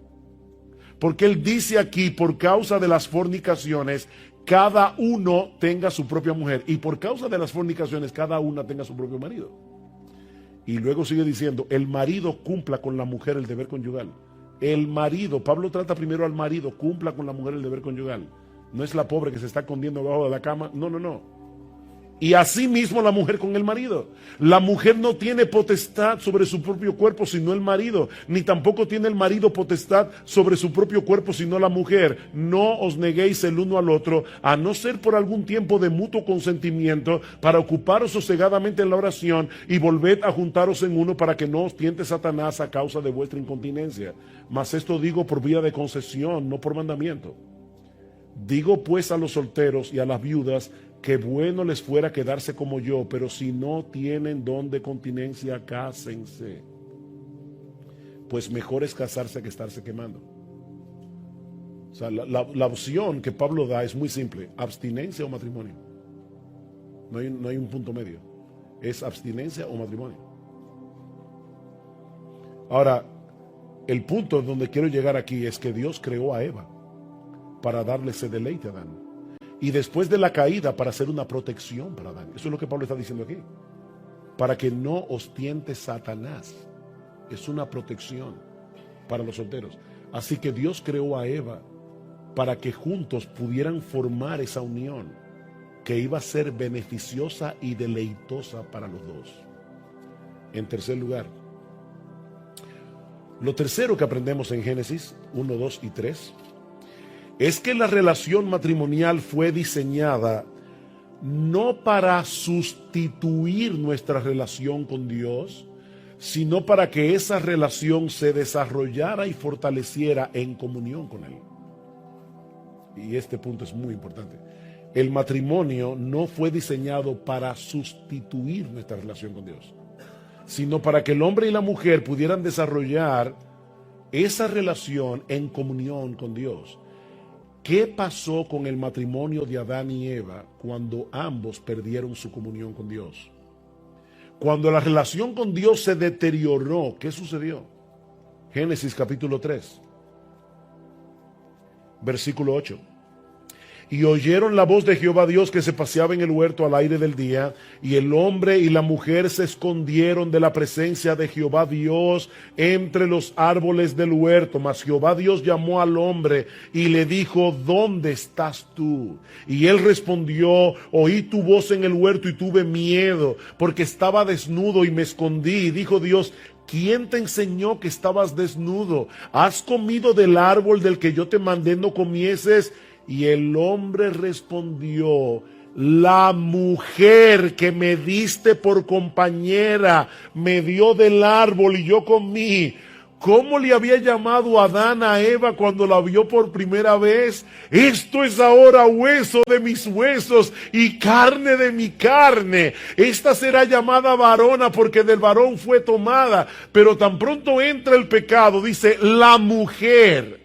Porque él dice aquí, por causa de las fornicaciones, cada uno tenga su propia mujer, y por causa de las fornicaciones, cada una tenga su propio marido. Y luego sigue diciendo, el marido cumpla con la mujer el deber conyugal. El marido, Pablo trata primero al marido, cumpla con la mujer el deber conyugal. No es la pobre que se está escondiendo debajo de la cama, no. Y así mismo la mujer con el marido. La mujer no tiene potestad sobre su propio cuerpo sino el marido, ni tampoco tiene el marido potestad sobre su propio cuerpo sino la mujer. No os neguéis el uno al otro, a no ser por algún tiempo de mutuo consentimiento, para ocuparos sosegadamente en la oración, y volved a juntaros en uno, para que no os tiente Satanás a causa de vuestra incontinencia. Mas esto digo por vía de concesión, no por mandamiento. Digo pues a los solteros y a las viudas, que bueno les fuera quedarse como yo, pero si no tienen don de continencia, cásense. Pues mejor es casarse que estarse quemando. O sea, la opción que Pablo da es muy simple: abstinencia o matrimonio. No hay un punto medio. Es abstinencia o matrimonio. Ahora, el punto donde quiero llegar aquí es que Dios creó a Eva para darle ese deleite a Adán. Y después de la caída, para hacer una protección para Adán. Eso es lo que Pablo está diciendo aquí. Para que no os tiente Satanás. Es una protección para los solteros. Así que Dios creó a Eva para que juntos pudieran formar esa unión que iba a ser beneficiosa y deleitosa para los dos. En tercer lugar, lo tercero que aprendemos en Génesis 1, 2 y 3 es que la relación matrimonial fue diseñada no para sustituir nuestra relación con Dios, sino para que esa relación se desarrollara y fortaleciera en comunión con Él. Y este punto es muy importante. El matrimonio no fue diseñado para sustituir nuestra relación con Dios, sino para que el hombre y la mujer pudieran desarrollar esa relación en comunión con Dios. ¿Qué pasó con el matrimonio de Adán y Eva cuando ambos perdieron su comunión con Dios? Cuando la relación con Dios se deterioró, ¿qué sucedió? Génesis capítulo 3, versículo 8. Y oyeron la voz de Jehová Dios que se paseaba en el huerto al aire del día, y el hombre y la mujer se escondieron de la presencia de Jehová Dios entre los árboles del huerto. Mas Jehová Dios llamó al hombre y le dijo: ¿dónde estás tú? Y él respondió: oí tu voz en el huerto y tuve miedo, porque estaba desnudo y me escondí. Y dijo Dios: ¿quién te enseñó que estabas desnudo? ¿Has comido del árbol del que yo te mandé no comieses? Y el hombre respondió: la mujer que me diste por compañera me dio del árbol y yo comí. ¿Cómo le había llamado Adán a Eva cuando la vio por primera vez? Esto es ahora hueso de mis huesos y carne de mi carne. Esta será llamada varona porque del varón fue tomada. Pero tan pronto entra el pecado, dice la mujer.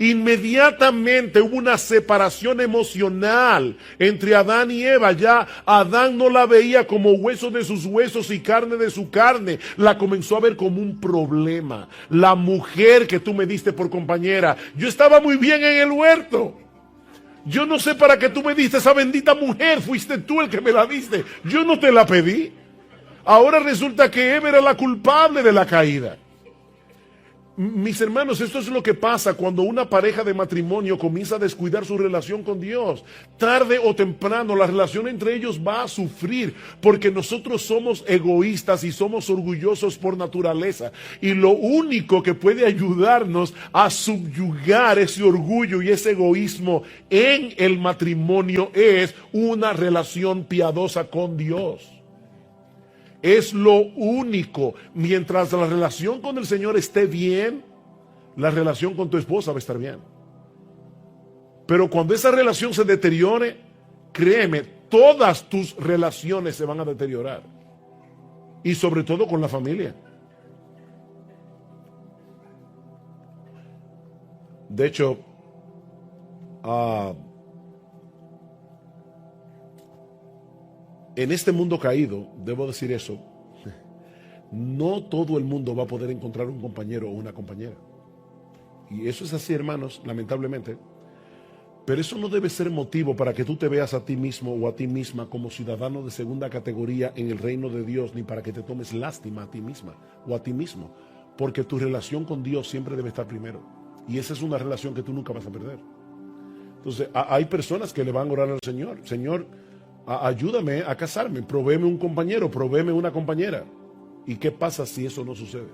Inmediatamente hubo una separación emocional entre Adán y Eva. Ya Adán no la veía como hueso de sus huesos y carne de su carne. La comenzó a ver como un problema. La mujer que tú me diste por compañera. Yo estaba muy bien en el huerto. Yo no sé para qué tú me diste esa bendita mujer. Fuiste tú el que me la diste. Yo no te la pedí. Ahora resulta que Eva era la culpable de la caída. Mis hermanos, esto es lo que pasa cuando una pareja de matrimonio comienza a descuidar su relación con Dios. Tarde o temprano la relación entre ellos va a sufrir, porque nosotros somos egoístas y somos orgullosos por naturaleza. Y lo único que puede ayudarnos a subyugar ese orgullo y ese egoísmo en el matrimonio es una relación piadosa con Dios. Es lo único. Mientras la relación con el Señor esté bien, la relación con tu esposa va a estar bien. Pero cuando esa relación se deteriore, créeme, todas tus relaciones se van a deteriorar. Y sobre todo con la familia. De hecho, en este mundo caído, debo decir eso, no todo el mundo va a poder encontrar un compañero o una compañera. Y eso es así, hermanos, lamentablemente. Pero eso no debe ser motivo para que tú te veas a ti mismo o a ti misma como ciudadano de segunda categoría en el reino de Dios, ni para que te tomes lástima a ti misma o a ti mismo. Porque tu relación con Dios siempre debe estar primero. Y esa es una relación que tú nunca vas a perder. Entonces, hay personas que le van a orar al Señor. Señor, ayúdame a casarme, provéeme un compañero, provéeme una compañera. ¿Y qué pasa si eso no sucede?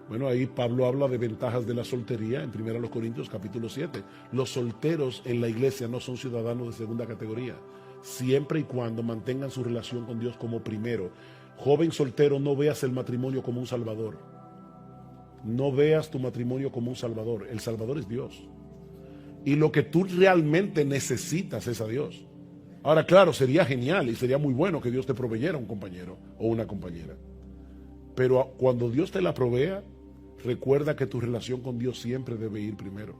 Bueno, ahí Pablo habla de ventajas de la soltería en 1 Corintios capítulo 7. Los solteros en la iglesia no son ciudadanos de segunda categoría, siempre y cuando mantengan su relación con Dios como primero. Joven soltero, no veas el matrimonio como un salvador. No veas tu matrimonio como un salvador. El salvador es Dios. Y lo que tú realmente necesitas es a Dios. Ahora, claro, sería genial y sería muy bueno que Dios te proveyera un compañero o una compañera. Pero cuando Dios te la provea, recuerda que tu relación con Dios siempre debe ir primero.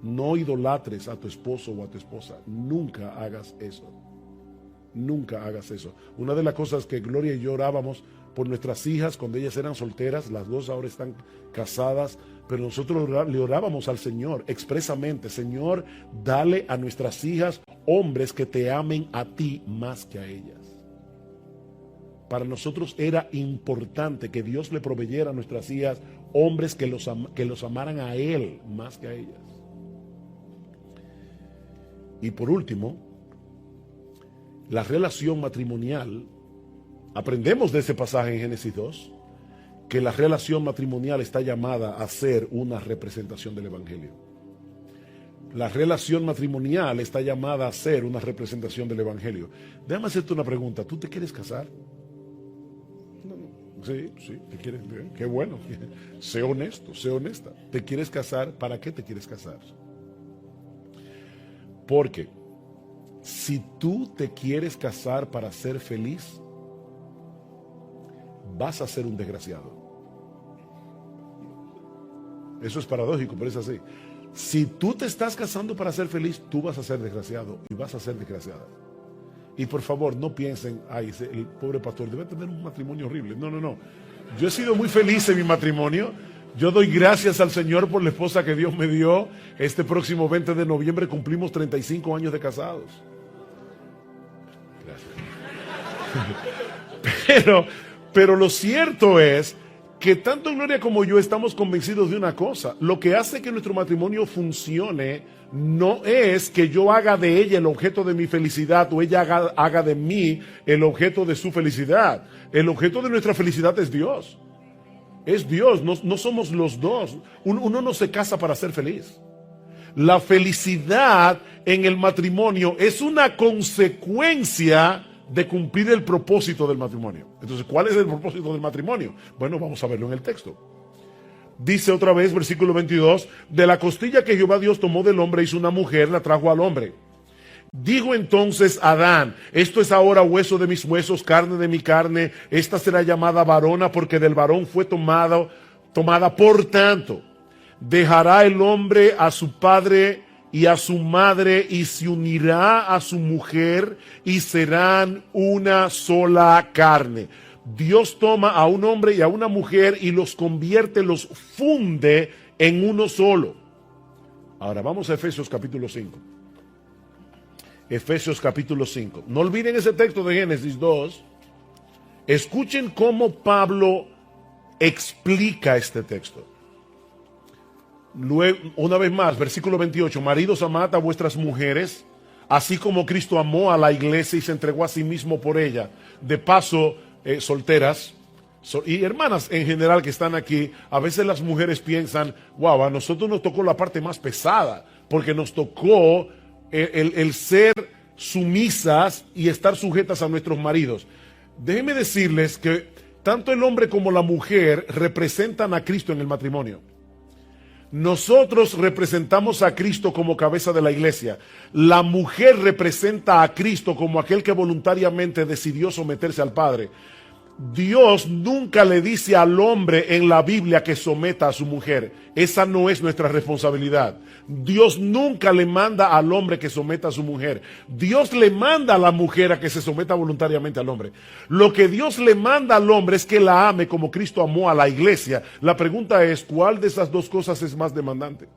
No idolatres a tu esposo o a tu esposa. Nunca hagas eso. Nunca hagas eso. Una de las cosas que Gloria y yo orábamos por nuestras hijas cuando ellas eran solteras, las dos ahora están casadas, pero nosotros le orábamos al Señor expresamente: Señor, dale a nuestras hijas hombres que te amen a ti más que a ellas. Para nosotros era importante que Dios le proveyera a nuestras hijas hombres que los amaran a Él más que a ellas. Y por último, la relación matrimonial, aprendemos de ese pasaje en Génesis 2, que la relación matrimonial está llamada a ser una representación del Evangelio. La relación matrimonial está llamada a ser una representación del Evangelio. Déjame hacerte una pregunta. ¿Tú te quieres casar? Sí, te quieres. Qué bueno. Sé honesto, sé honesta. ¿Te quieres casar? ¿Para qué te quieres casar? Porque si tú te quieres casar para ser feliz, vas a ser un desgraciado. Eso es paradójico, pero es así. Si tú te estás casando para ser feliz, tú vas a ser desgraciado y vas a ser desgraciada. Y por favor, no piensen, ay, el pobre pastor debe tener un matrimonio horrible. No. Yo he sido muy feliz en mi matrimonio, Yo doy gracias al Señor por la esposa que Dios me dio. Este próximo 20 de noviembre cumplimos 35 años de casados. Gracias. Pero lo cierto es que tanto Gloria como yo estamos convencidos de una cosa. Lo que hace que nuestro matrimonio funcione no es que yo haga de ella el objeto de mi felicidad o ella haga de mí el objeto de su felicidad. El objeto de nuestra felicidad es Dios. Es Dios, no somos los dos. Uno no se casa para ser feliz. La felicidad en el matrimonio es una consecuencia de cumplir el propósito del matrimonio. Entonces, ¿cuál es el propósito del matrimonio? Bueno, vamos a verlo en el texto. Dice otra vez, versículo 22, de la costilla que Jehová Dios tomó del hombre hizo una mujer, la trajo al hombre. Digo entonces Adán, esto es ahora hueso de mis huesos, carne de mi carne, esta será llamada varona porque del varón fue tomada, por tanto, dejará el hombre a su padre y a su madre y se unirá a su mujer y serán una sola carne. Dios toma a un hombre y a una mujer y los convierte, los funde en uno solo. Ahora vamos a Efesios capítulo 5. Efesios capítulo 5. No olviden ese texto de Génesis 2. Escuchen cómo Pablo explica este texto. Luego, una vez más, versículo 28. Maridos, amad a vuestras mujeres, así como Cristo amó a la iglesia y se entregó a sí mismo por ella. De paso, solteras y hermanas en general que están aquí, a veces las mujeres piensan, wow, a nosotros nos tocó la parte más pesada, porque nos tocó el ser sumisas y estar sujetas a nuestros maridos. Déjenme decirles que tanto el hombre como la mujer representan a Cristo en el matrimonio. Nosotros representamos a Cristo como cabeza de la iglesia. La mujer representa a Cristo como aquel que voluntariamente decidió someterse al Padre. Dios nunca le dice al hombre en la Biblia que someta a su mujer. Esa no es nuestra responsabilidad. Dios nunca le manda al hombre que someta a su mujer. Dios le manda a la mujer a que se someta voluntariamente al hombre. Lo que Dios le manda al hombre es que la ame como Cristo amó a la iglesia. La pregunta es, ¿cuál de esas dos cosas es más demandante?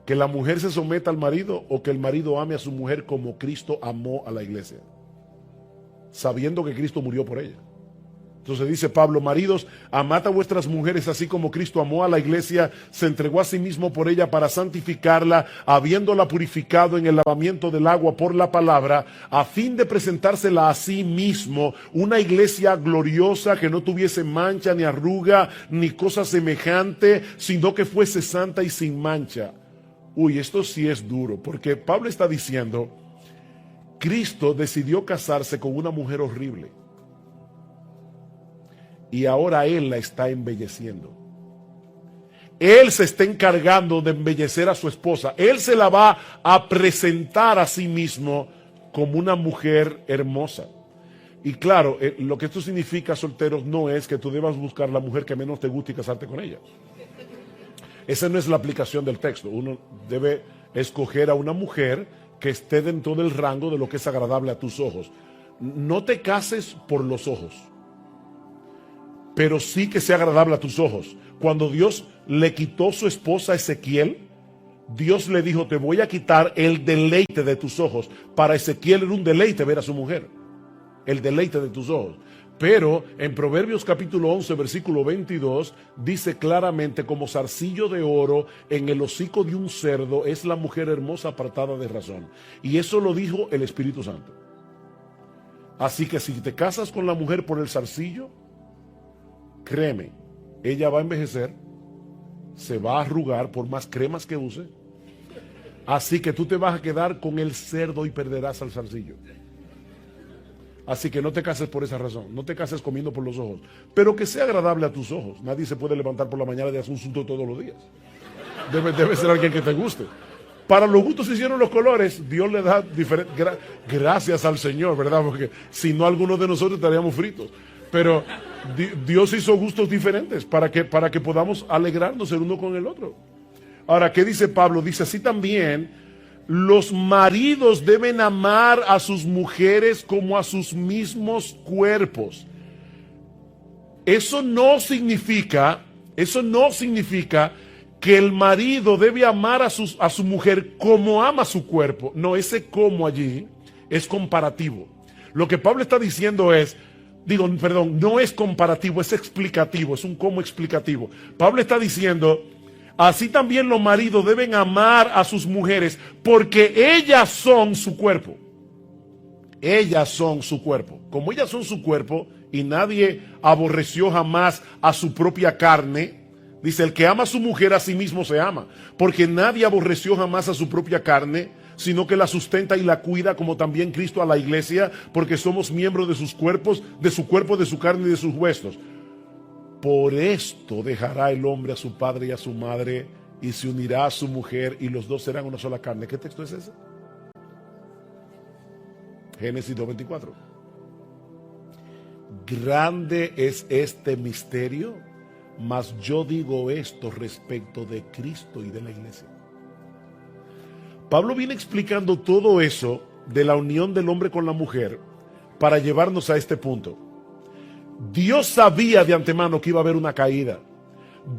¿Que la mujer se someta al marido o que el marido ame a su mujer como Cristo amó a la iglesia? Sabiendo que Cristo murió por ella. Entonces dice Pablo, maridos, amad a vuestras mujeres así como Cristo amó a la iglesia, se entregó a sí mismo por ella para santificarla, habiéndola purificado en el lavamiento del agua por la palabra, a fin de presentársela a sí mismo, una iglesia gloriosa que no tuviese mancha ni arruga ni cosa semejante, sino que fuese santa y sin mancha. Uy, esto sí es duro, porque Pablo está diciendo, Cristo decidió casarse con una mujer horrible y ahora Él la está embelleciendo. Él se está encargando de embellecer a su esposa. Él se la va a presentar a sí mismo como una mujer hermosa. Y claro, lo que esto significa, solteros, no es que tú debas buscar la mujer que menos te guste y casarte con ella. Esa no es la aplicación del texto. Uno debe escoger a una mujer que esté dentro del rango de lo que es agradable a tus ojos. No te cases por los ojos, pero sí que sea agradable a tus ojos. Cuando Dios le quitó su esposa a Ezequiel, Dios le dijo, te voy a quitar el deleite de tus ojos. Para Ezequiel era un deleite ver a su mujer, el deleite de tus ojos. Pero en Proverbios capítulo 11, versículo 22, dice claramente, como zarcillo de oro en el hocico de un cerdo es la mujer hermosa apartada de razón. Y eso lo dijo el Espíritu Santo. Así que si te casas con la mujer por el zarcillo, créeme, ella va a envejecer, se va a arrugar por más cremas que use. Así que tú te vas a quedar con el cerdo y perderás al zarcillo. Así que no te cases por esa razón, no te cases comiendo por los ojos, pero que sea agradable a tus ojos. Nadie se puede levantar por la mañana y hacer un sunto todos los días. Debe ser alguien que te guste. Para los gustos se hicieron los colores, Dios le da diferente. Gracias al Señor, ¿verdad? Porque si no, algunos de nosotros estaríamos fritos. Pero Dios hizo gustos diferentes para que podamos alegrarnos el uno con el otro. Ahora, ¿qué dice Pablo? Dice así también. Los maridos deben amar a sus mujeres como a sus mismos cuerpos. Eso no significa Eso no significa que el marido debe amar a su mujer como ama su cuerpo. No, ese como allí es comparativo. Lo que Pablo está diciendo es, no es comparativo, es explicativo, es un como explicativo. Pablo está diciendo, así también los maridos deben amar a sus mujeres porque ellas son su cuerpo. Ellas son su cuerpo. Como ellas son su cuerpo y nadie aborreció jamás a su propia carne, dice, el que ama a su mujer a sí mismo se ama, porque nadie aborreció jamás a su propia carne, sino que la sustenta y la cuida, como también Cristo a la iglesia, porque somos miembros de sus cuerpos, de su cuerpo, de su carne y de sus huesos. Por esto dejará el hombre a su padre y a su madre y se unirá a su mujer y los dos serán una sola carne. ¿Qué texto es ese? Génesis 2:24. Grande es este misterio, mas yo digo esto respecto de Cristo y de la iglesia. Pablo viene explicando todo eso de la unión del hombre con la mujer para llevarnos a este punto. Dios sabía de antemano que iba a haber una caída.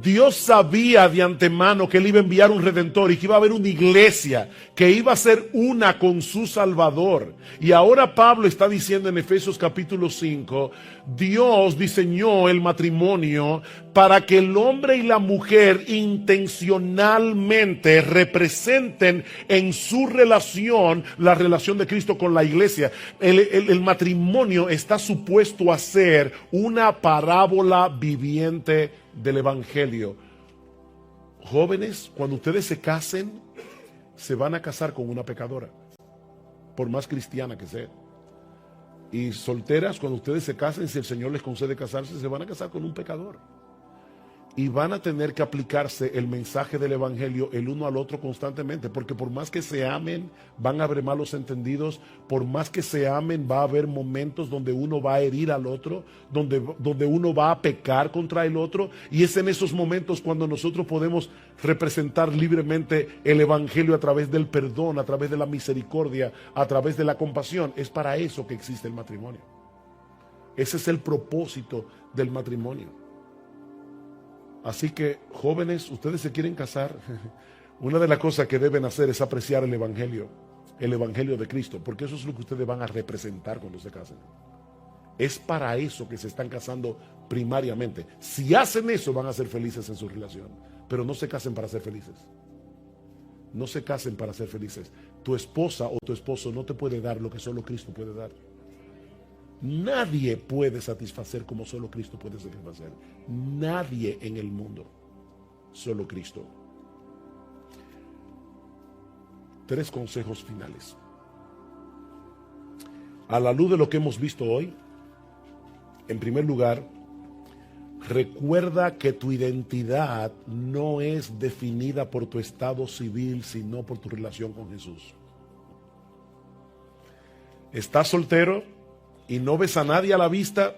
Dios sabía de antemano que Él iba a enviar un redentor y que iba a haber una iglesia que iba a ser una con su Salvador. Y ahora Pablo está diciendo en Efesios capítulo 5, Dios diseñó el matrimonio para que el hombre y la mujer intencionalmente representen en su relación la relación de Cristo con la iglesia. El matrimonio está supuesto a ser una parábola viviente del evangelio. Jóvenes, cuando ustedes se casen, se van a casar con una pecadora, por más cristiana que sea. Y solteras, cuando ustedes se casen, si el Señor les concede casarse, se van a casar con un pecador. Y van a tener que aplicarse el mensaje del evangelio el uno al otro constantemente, porque por más que se amen, van a haber malos entendidos. Por más que se amen, va a haber momentos donde uno va a herir al otro, donde uno va a pecar contra el otro. Y es en esos momentos cuando nosotros podemos representar libremente el evangelio a través del perdón, a través de la misericordia, a través de la compasión. Es para eso que existe el matrimonio. Ese es el propósito del matrimonio. Así que, jóvenes, ustedes se quieren casar, una de las cosas que deben hacer es apreciar el evangelio de Cristo, porque eso es lo que ustedes van a representar cuando se casen. Es para eso que se están casando primariamente. Si hacen eso, van a ser felices en su relación, pero no se casen para ser felices. No se casen para ser felices. Tu esposa o tu esposo no te puede dar lo que solo Cristo puede dar. Nadie puede satisfacer como solo Cristo puede satisfacer. Nadie en el mundo. Solo Cristo. 3 consejos finales. A la luz de lo que hemos visto hoy, en primer lugar, recuerda que tu identidad no es definida por tu estado civil, sino por tu relación con Jesús. ¿Estás soltero y no ves a nadie a la vista?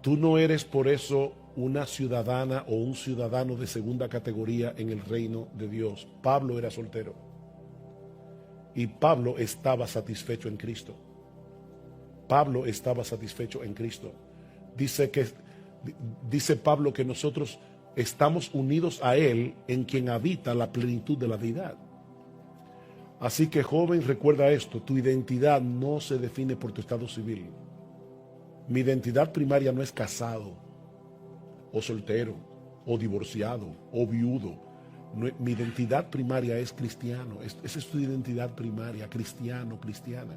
Tú no eres por eso una ciudadana o un ciudadano de segunda categoría en el reino de Dios. Pablo era soltero y Pablo estaba satisfecho en Cristo. Pablo estaba satisfecho en Cristo. Dice Pablo que nosotros estamos unidos a Él, en quien habita la plenitud de la deidad. Así que, joven, recuerda esto: tu identidad no se define por tu estado civil. Mi identidad primaria no es casado, o soltero, o divorciado, o viudo. No, mi identidad primaria es cristiano. Esa es tu identidad primaria, cristiano, cristiana.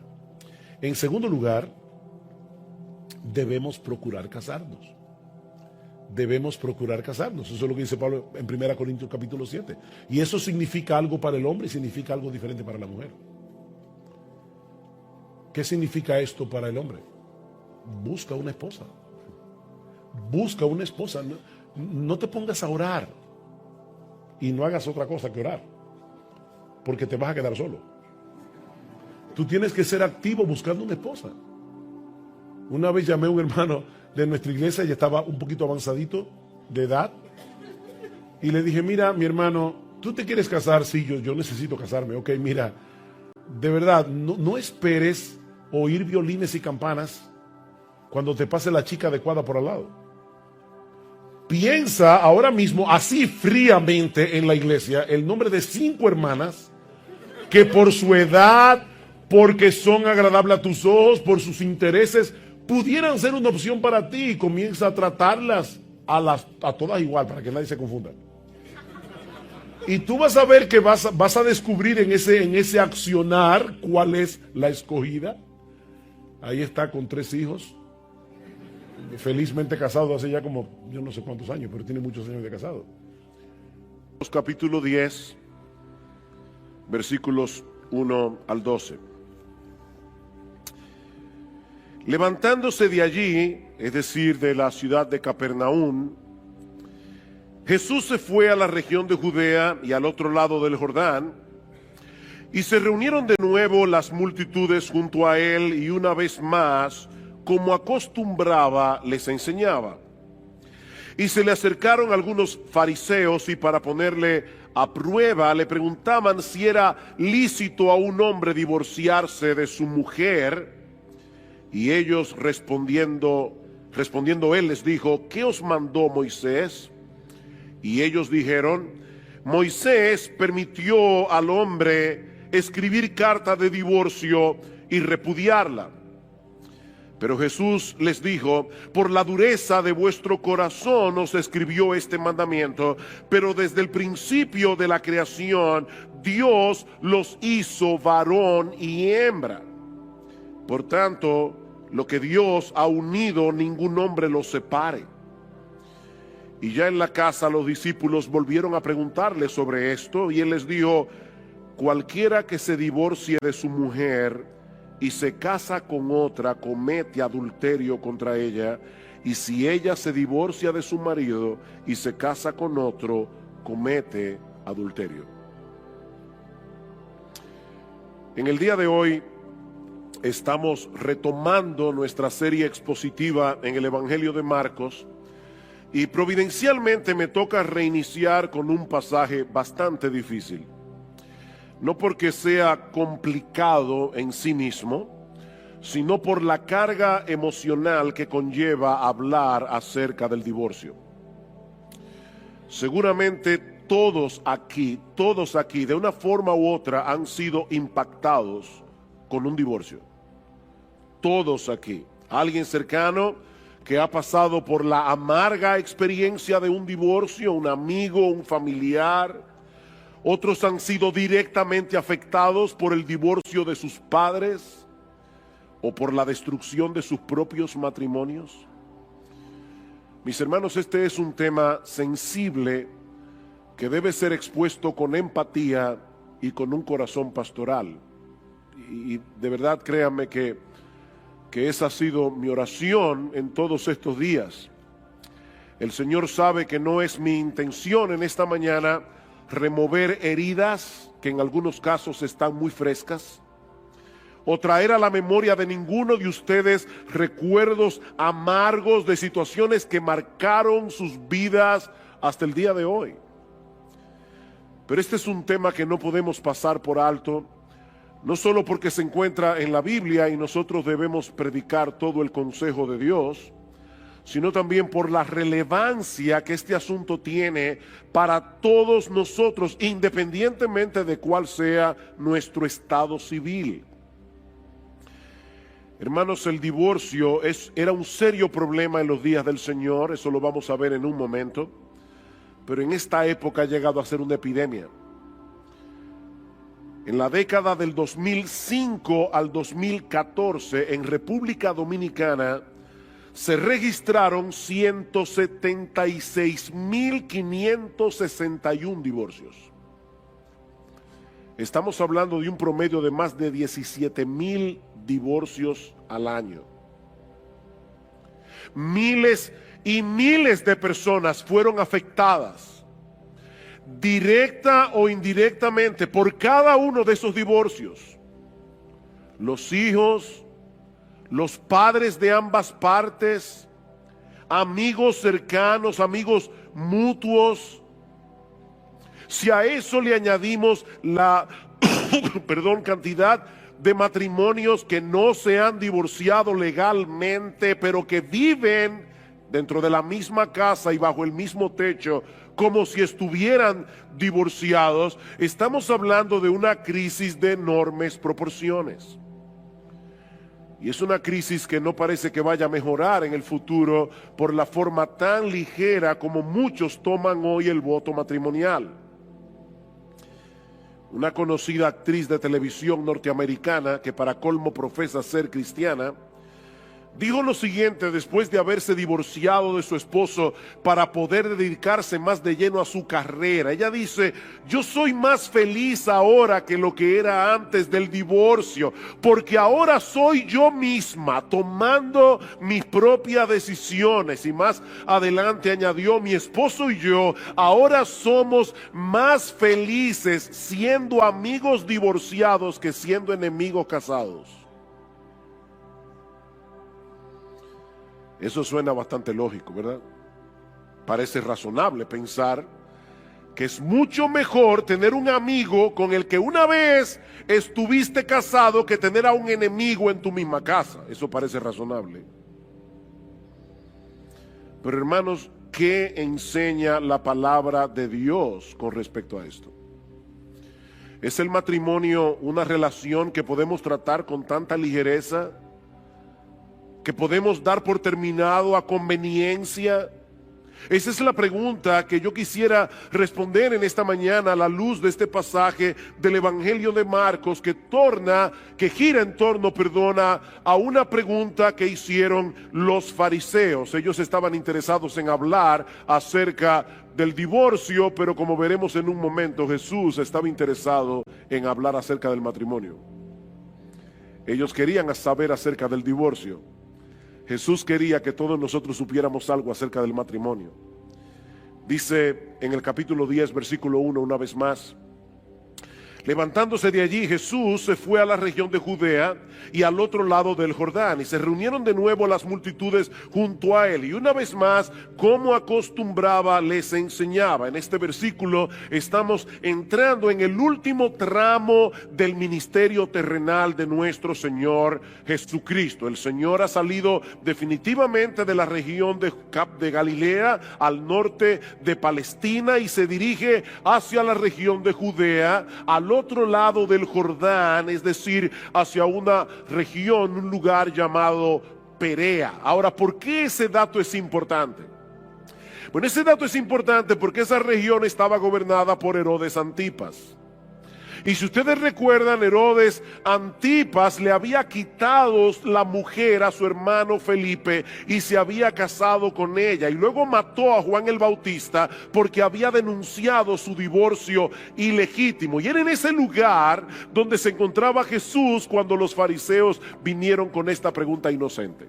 En segundo lugar, debemos procurar casarnos. Debemos procurar casarnos. Eso es lo que dice Pablo en 1 Corintios capítulo 7. Y eso significa algo para el hombre y significa algo diferente para la mujer. ¿Qué significa esto para el hombre? Busca una esposa. Busca una esposa. No te pongas a orar y no hagas otra cosa que orar, porque te vas a quedar solo. Tú tienes que ser activo buscando una esposa. Una vez llamé a un hermano de nuestra iglesia y estaba un poquito avanzadito de edad, y le dije: mira, mi hermano, ¿tú te quieres casar? Sí, yo necesito casarme. Ok, mira, de verdad, no esperes oír violines y campanas cuando te pase la chica adecuada por al lado. Piensa ahora mismo, así fríamente en la iglesia, el nombre de 5 hermanas que por su edad, porque son agradables a tus ojos, por sus intereses, pudieran ser una opción para ti, y comienza a tratarlas a todas igual, para que nadie se confunda. Y tú vas a ver que vas a descubrir en ese accionar cuál es la escogida. Ahí está con 3 hijos, felizmente casado hace ya como yo no sé cuántos años, pero tiene muchos años de casado. Capítulo 10, versículos 1 al 12. Levantándose de allí, es decir, de la ciudad de Capernaum, Jesús se fue a la región de Judea y al otro lado del Jordán, y se reunieron de nuevo las multitudes junto a él, y una vez más, como acostumbraba, les enseñaba. Y se le acercaron algunos fariseos, y para ponerle a prueba le preguntaban si era lícito a un hombre divorciarse de su mujer. Y ellos respondiendo él les dijo: ¿qué os mandó Moisés? Y ellos dijeron: Moisés permitió al hombre escribir carta de divorcio y repudiarla. Pero Jesús les dijo: por la dureza de vuestro corazón os escribió este mandamiento, pero desde el principio de la creación Dios los hizo varón y hembra. Por tanto, lo que Dios ha unido, ningún hombre lo separe. Y ya en la casa los discípulos volvieron a preguntarle sobre esto, y él les dijo: cualquiera que se divorcie de su mujer y se casa con otra, comete adulterio contra ella, y si ella se divorcia de su marido y se casa con otro, comete adulterio. En el día de hoy estamos retomando nuestra serie expositiva en el Evangelio de Marcos, y providencialmente me toca reiniciar con un pasaje bastante difícil. No porque sea complicado en sí mismo, sino por la carga emocional que conlleva hablar acerca del divorcio. Seguramente todos aquí, de una forma u otra, han sido impactados con un divorcio. Todos aquí. Alguien cercano que ha pasado por la amarga experiencia de un divorcio, un amigo, un familiar. Otros han sido directamente afectados por el divorcio de sus padres o por la destrucción de sus propios matrimonios. Mis hermanos, este es un tema sensible que debe ser expuesto con empatía y con un corazón pastoral. Y de verdad, créanme que esa ha sido mi oración en todos estos días. El Señor sabe que no es mi intención en esta mañana remover heridas que en algunos casos están muy frescas, o traer a la memoria de ninguno de ustedes recuerdos amargos de situaciones que marcaron sus vidas hasta el día de hoy. Pero este es un tema que no podemos pasar por alto, no solo porque se encuentra en la Biblia y nosotros debemos predicar todo el consejo de Dios, sino también por la relevancia que este asunto tiene para todos nosotros, independientemente de cuál sea nuestro estado civil. Hermanos, el divorcio era un serio problema en los días del Señor, eso lo vamos a ver en un momento, pero en esta época ha llegado a ser una epidemia. En la década del 2005 al 2014, en República Dominicana, se registraron 176.561 divorcios. Estamos hablando de un promedio de más de 17,000 divorcios al año. Miles y miles de personas fueron afectadas, directa o indirectamente, por cada uno de esos divorcios. Los hijos, los padres de ambas partes, amigos cercanos, amigos mutuos. Si a eso le añadimos la cantidad de matrimonios que no se han divorciado legalmente, pero que viven dentro de la misma casa y bajo el mismo techo, como si estuvieran divorciados, estamos hablando de una crisis de enormes proporciones. Y es una crisis que no parece que vaya a mejorar en el futuro por la forma tan ligera como muchos toman hoy el voto matrimonial. Una conocida actriz de televisión norteamericana, que para colmo profesa ser cristiana, dijo lo siguiente después de haberse divorciado de su esposo para poder dedicarse más de lleno a su carrera. Ella dice: yo soy más feliz ahora que lo que era antes del divorcio, porque ahora soy yo misma tomando mis propias decisiones. Y más adelante añadió: mi esposo y yo ahora somos más felices siendo amigos divorciados que siendo enemigos casados. Eso suena bastante lógico, ¿verdad? Parece razonable pensar que es mucho mejor tener un amigo con el que una vez estuviste casado que tener a un enemigo en tu misma casa. Eso parece razonable. Pero hermanos, ¿qué enseña la palabra de Dios con respecto a esto? ¿Es el matrimonio una relación que podemos tratar con tanta ligereza, que podemos dar por terminado a conveniencia? Esa es la pregunta que yo quisiera responder en esta mañana a la luz de este pasaje del Evangelio de Marcos, que gira en torno, a una pregunta que hicieron los fariseos. Ellos estaban interesados en hablar acerca del divorcio, pero como veremos en un momento, Jesús estaba interesado en hablar acerca del matrimonio. Ellos querían saber acerca del divorcio. Jesús quería que todos nosotros supiéramos algo acerca del matrimonio. Dice en el capítulo 10, versículo 1, una vez más: levantándose de allí, Jesús se fue a la región de Judea y al otro lado del Jordán, y se reunieron de nuevo las multitudes junto a él, y una vez más, como acostumbraba, les enseñaba. En este versículo estamos entrando en el último tramo del ministerio terrenal de nuestro Señor Jesucristo. El Señor ha salido definitivamente de la región de Galilea, al norte de Palestina, y se dirige hacia la región de Judea, al otro lado del Jordán, es decir, hacia una región, un lugar llamado Perea. Ahora, ¿por qué ese dato es importante? Bueno, ese dato es importante porque esa región estaba gobernada por Herodes Antipas. Y si ustedes recuerdan, Herodes Antipas le había quitado la mujer a su hermano Felipe y se había casado con ella, y luego mató a Juan el Bautista porque había denunciado su divorcio ilegítimo. Y era en ese lugar donde se encontraba Jesús cuando los fariseos vinieron con esta pregunta inocente.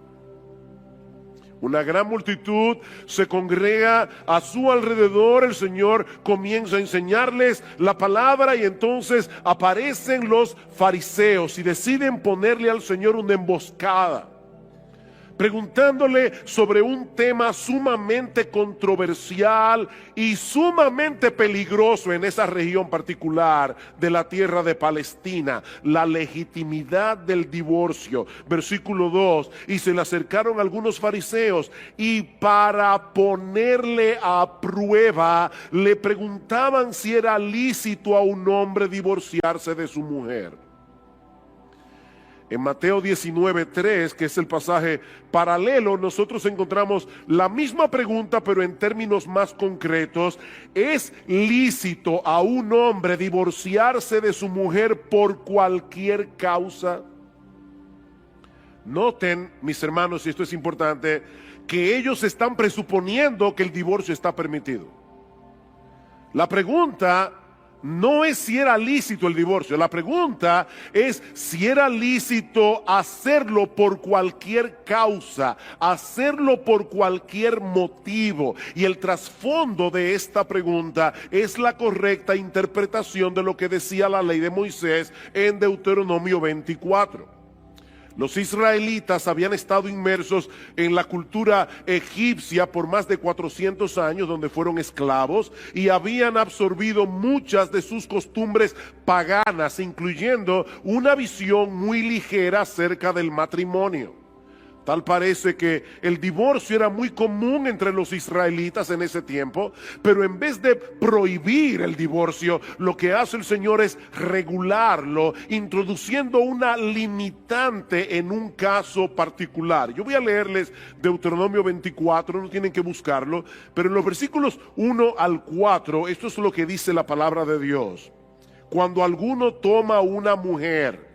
Una gran multitud se congrega a su alrededor. El Señor comienza a enseñarles la palabra, y entonces aparecen los fariseos y deciden ponerle al Señor una emboscada, preguntándole sobre un tema sumamente controversial y sumamente peligroso en esa región particular de la tierra de Palestina: la legitimidad del divorcio. Versículo 2: y se le acercaron algunos fariseos, y para ponerle a prueba le preguntaban si era lícito a un hombre divorciarse de su mujer. En Mateo 19:3, que es el pasaje paralelo, nosotros encontramos la misma pregunta, pero en términos más concretos: ¿es lícito a un hombre divorciarse de su mujer por cualquier causa? Noten, mis hermanos, y esto es importante, que ellos están presuponiendo que el divorcio está permitido. La pregunta no es si era lícito el divorcio, la pregunta es si era lícito hacerlo por cualquier causa, hacerlo por cualquier motivo. Y el trasfondo de esta pregunta es la correcta interpretación de lo que decía la ley de Moisés en Deuteronomio 24. Los israelitas habían estado inmersos en la cultura egipcia por más de 400 años, donde fueron esclavos, y habían absorbido muchas de sus costumbres paganas, incluyendo una visión muy ligera acerca del matrimonio. Tal parece que el divorcio era muy común entre los israelitas en ese tiempo, pero en vez de prohibir el divorcio, lo que hace el Señor es regularlo, introduciendo una limitante en un caso particular. Yo voy a leerles Deuteronomio 24, no tienen que buscarlo, pero en los versículos 1 al 4, esto es lo que dice la palabra de Dios. Cuando alguno toma una mujer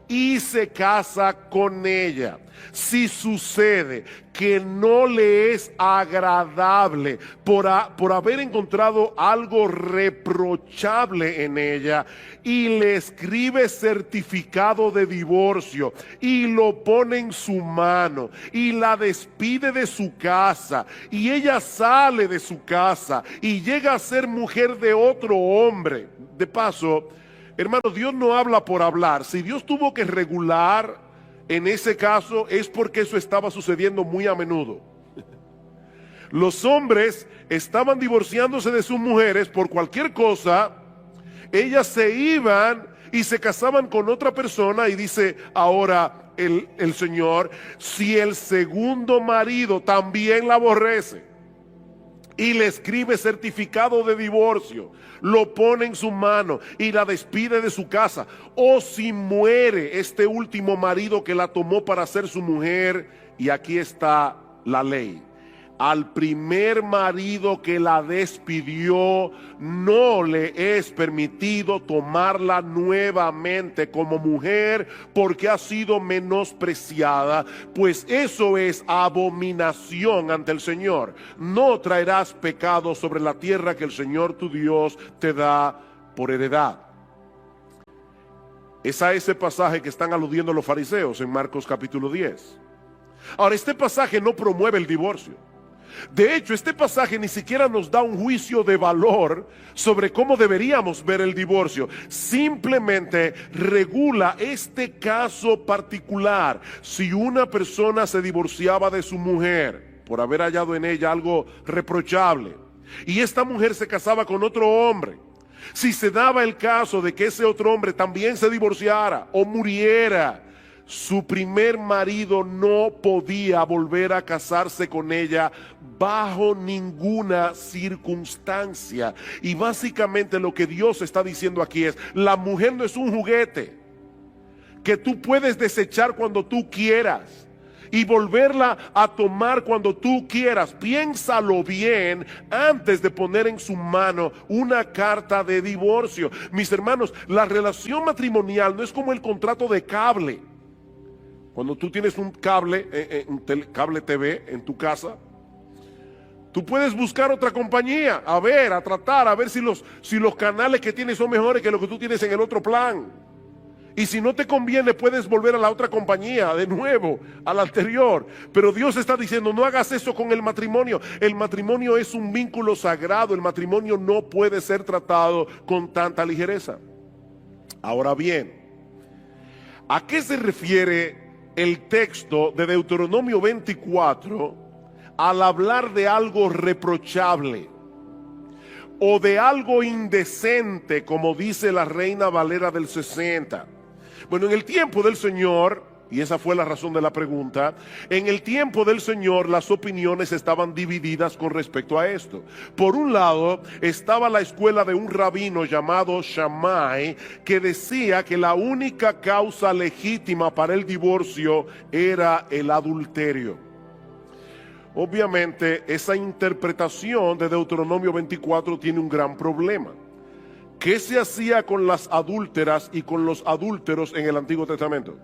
y se casa con ella, si sucede que no le es agradable por haber encontrado algo reprochable en ella, y le escribe certificado de divorcio y lo pone en su mano y la despide de su casa, y ella sale de su casa y llega a ser mujer de otro hombre. De paso, hermano, Dios no habla por hablar. Si Dios tuvo que regular en ese caso, es porque eso estaba sucediendo muy a menudo. Los hombres estaban divorciándose de sus mujeres por cualquier cosa. Ellas se iban y se casaban con otra persona, y dice ahora el Señor: si el segundo marido también la aborrece y le escribe certificado de divorcio, lo pone en su mano y la despide de su casa, o si muere este último marido que la tomó para ser su mujer, y aquí está la ley: al primer marido que la despidió no le es permitido tomarla nuevamente como mujer, porque ha sido menospreciada, pues eso es abominación ante el Señor. No traerás pecado sobre la tierra que el Señor tu Dios te da por heredad. Es a ese pasaje que están aludiendo los fariseos en Marcos capítulo 10. Ahora, este pasaje no promueve el divorcio. De hecho, este pasaje ni siquiera nos da un juicio de valor sobre cómo deberíamos ver el divorcio. Simplemente regula este caso particular. Si una persona se divorciaba de su mujer por haber hallado en ella algo reprochable, y esta mujer se casaba con otro hombre, si se daba el caso de que ese otro hombre también se divorciara o muriera, su primer marido no podía volver a casarse con ella bajo ninguna circunstancia. Y básicamente lo que Dios está diciendo aquí es: la mujer no es un juguete que tú puedes desechar cuando tú quieras y volverla a tomar cuando tú quieras. Piénsalo bien antes de poner en su mano una carta de divorcio. Mis hermanos, la relación matrimonial no es como el contrato de cable. Cuando tú tienes un cable, cable TV en tu casa, tú puedes buscar otra compañía, a tratar, a ver si los canales que tienes son mejores que lo que tú tienes en el otro plan. Y si no te conviene, puedes volver a la otra compañía, de nuevo, a la anterior. Pero Dios está diciendo: no hagas eso con el matrimonio. El matrimonio es un vínculo sagrado. El matrimonio no puede ser tratado con tanta ligereza. Ahora bien, ¿a qué se refiere el texto de Deuteronomio 24 al hablar de algo reprochable o de algo indecente, como dice la Reina Valera del 60? Bueno, en el tiempo del Señor, y esa fue la razón de la pregunta, en el tiempo del Señor las opiniones estaban divididas con respecto a esto. Por un lado estaba la escuela de un rabino llamado Shammai, que decía que la única causa legítima para el divorcio era el adulterio. Obviamente esa interpretación de Deuteronomio 24 tiene un gran problema. ¿Qué se hacía con las adúlteras y con los adúlteros en el Antiguo Testamento?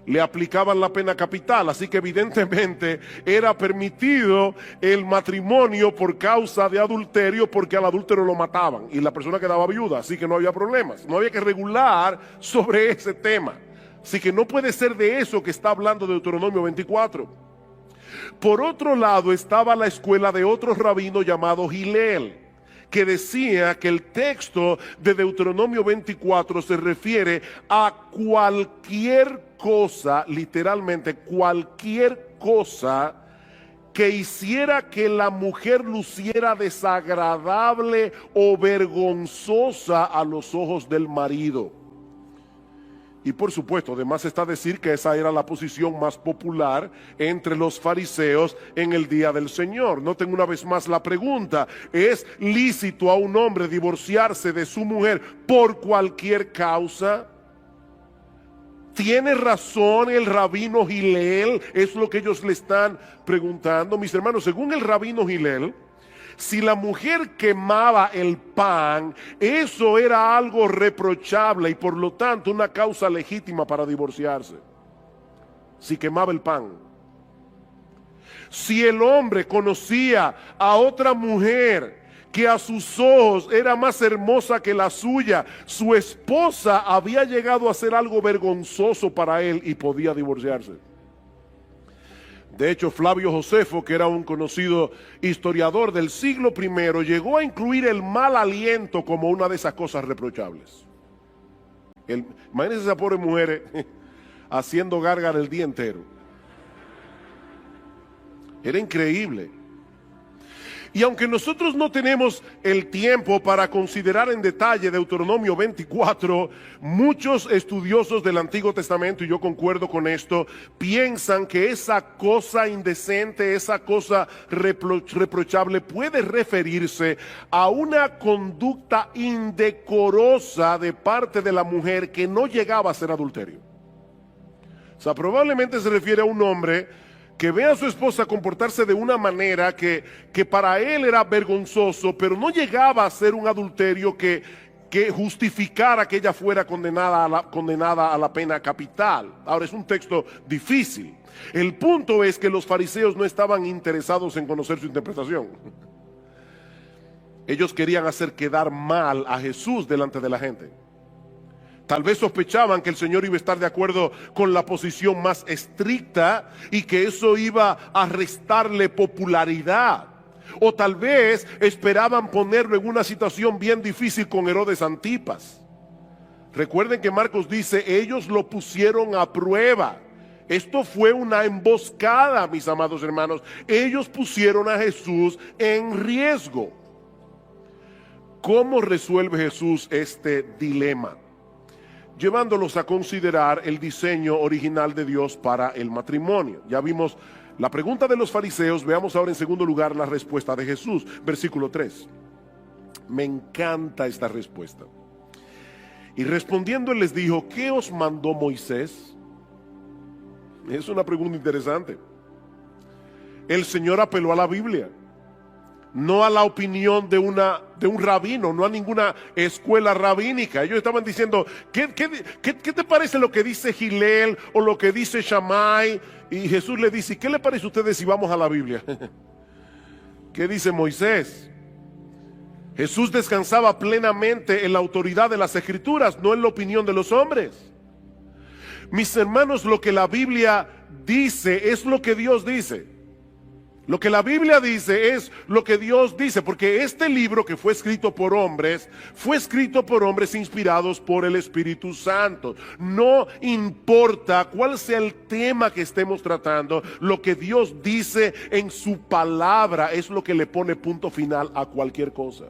Le aplicaban la pena capital, así que evidentemente era permitido el matrimonio por causa de adulterio, porque al adúltero lo mataban y la persona quedaba viuda, así que no había problemas, no había que regular sobre ese tema. Así que no puede ser de eso que está hablando Deuteronomio 24. Por otro lado estaba la escuela de otro rabino llamado Hillel, que decía que el texto de Deuteronomio 24 se refiere a cualquier cosa, literalmente cualquier cosa que hiciera que la mujer luciera desagradable o vergonzosa a los ojos del marido. Y por supuesto, además está decir que esa era la posición más popular entre los fariseos en el día del Señor. Noten una vez más la pregunta: ¿es lícito a un hombre divorciarse de su mujer por cualquier causa? ¿Tiene razón el rabino Hillel? Es lo que ellos le están preguntando. Mis hermanos, según el rabino Hillel, si la mujer quemaba el pan, eso era algo reprochable y por lo tanto una causa legítima para divorciarse. Si quemaba el pan. Si el hombre conocía a otra mujer que a sus ojos era más hermosa que la suya, su esposa había llegado a ser algo vergonzoso para él y podía divorciarse. De hecho, Flavio Josefo, que era un conocido historiador del siglo I, llegó a incluir el mal aliento como una de esas cosas reprochables. Imagínense esa pobre mujer haciendo gárgara el día entero. Era increíble. Y aunque nosotros no tenemos el tiempo para considerar en detalle Deuteronomio 24, muchos estudiosos del Antiguo Testamento, y yo concuerdo con esto, piensan que esa cosa indecente, esa cosa reprochable puede referirse a una conducta indecorosa de parte de la mujer que no llegaba a ser adulterio. O sea, probablemente se refiere a un hombre que ve a su esposa comportarse de una manera que para él era vergonzoso, pero no llegaba a ser un adulterio que justificara que ella fuera condenada a la pena capital. Ahora, es un texto difícil. El punto es que los fariseos no estaban interesados en conocer su interpretación. Ellos querían hacer quedar mal a Jesús delante de la gente. Tal vez sospechaban que el Señor iba a estar de acuerdo con la posición más estricta y que eso iba a restarle popularidad. O tal vez esperaban ponerlo en una situación bien difícil con Herodes Antipas. Recuerden que Marcos dice, ellos lo pusieron a prueba. Esto fue una emboscada, mis amados hermanos. Ellos pusieron a Jesús en riesgo. ¿Cómo resuelve Jesús este dilema? Llevándolos a considerar el diseño original de Dios para el matrimonio. Ya vimos la pregunta de los fariseos, veamos ahora en segundo lugar la respuesta de Jesús. Versículo 3. Me encanta esta respuesta. Y respondiendo él les dijo, ¿qué os mandó Moisés? Es una pregunta interesante. El Señor apeló a la Biblia, no a la opinión de un rabino, no a ninguna escuela rabínica. Ellos estaban diciendo, ¿qué te parece lo que dice Hillel o lo que dice Shammai? Y Jesús le dice, ¿qué le parece a ustedes si vamos a la Biblia? ¿Qué dice Moisés? Jesús descansaba plenamente en la autoridad de las Escrituras, no en la opinión de los hombres. Mis hermanos, lo que la Biblia dice es lo que Dios dice. Lo que la Biblia dice es lo que Dios dice, porque este libro que fue escrito por hombres inspirados por el Espíritu Santo. No importa cuál sea el tema que estemos tratando, lo que Dios dice en su palabra es lo que le pone punto final a cualquier cosa.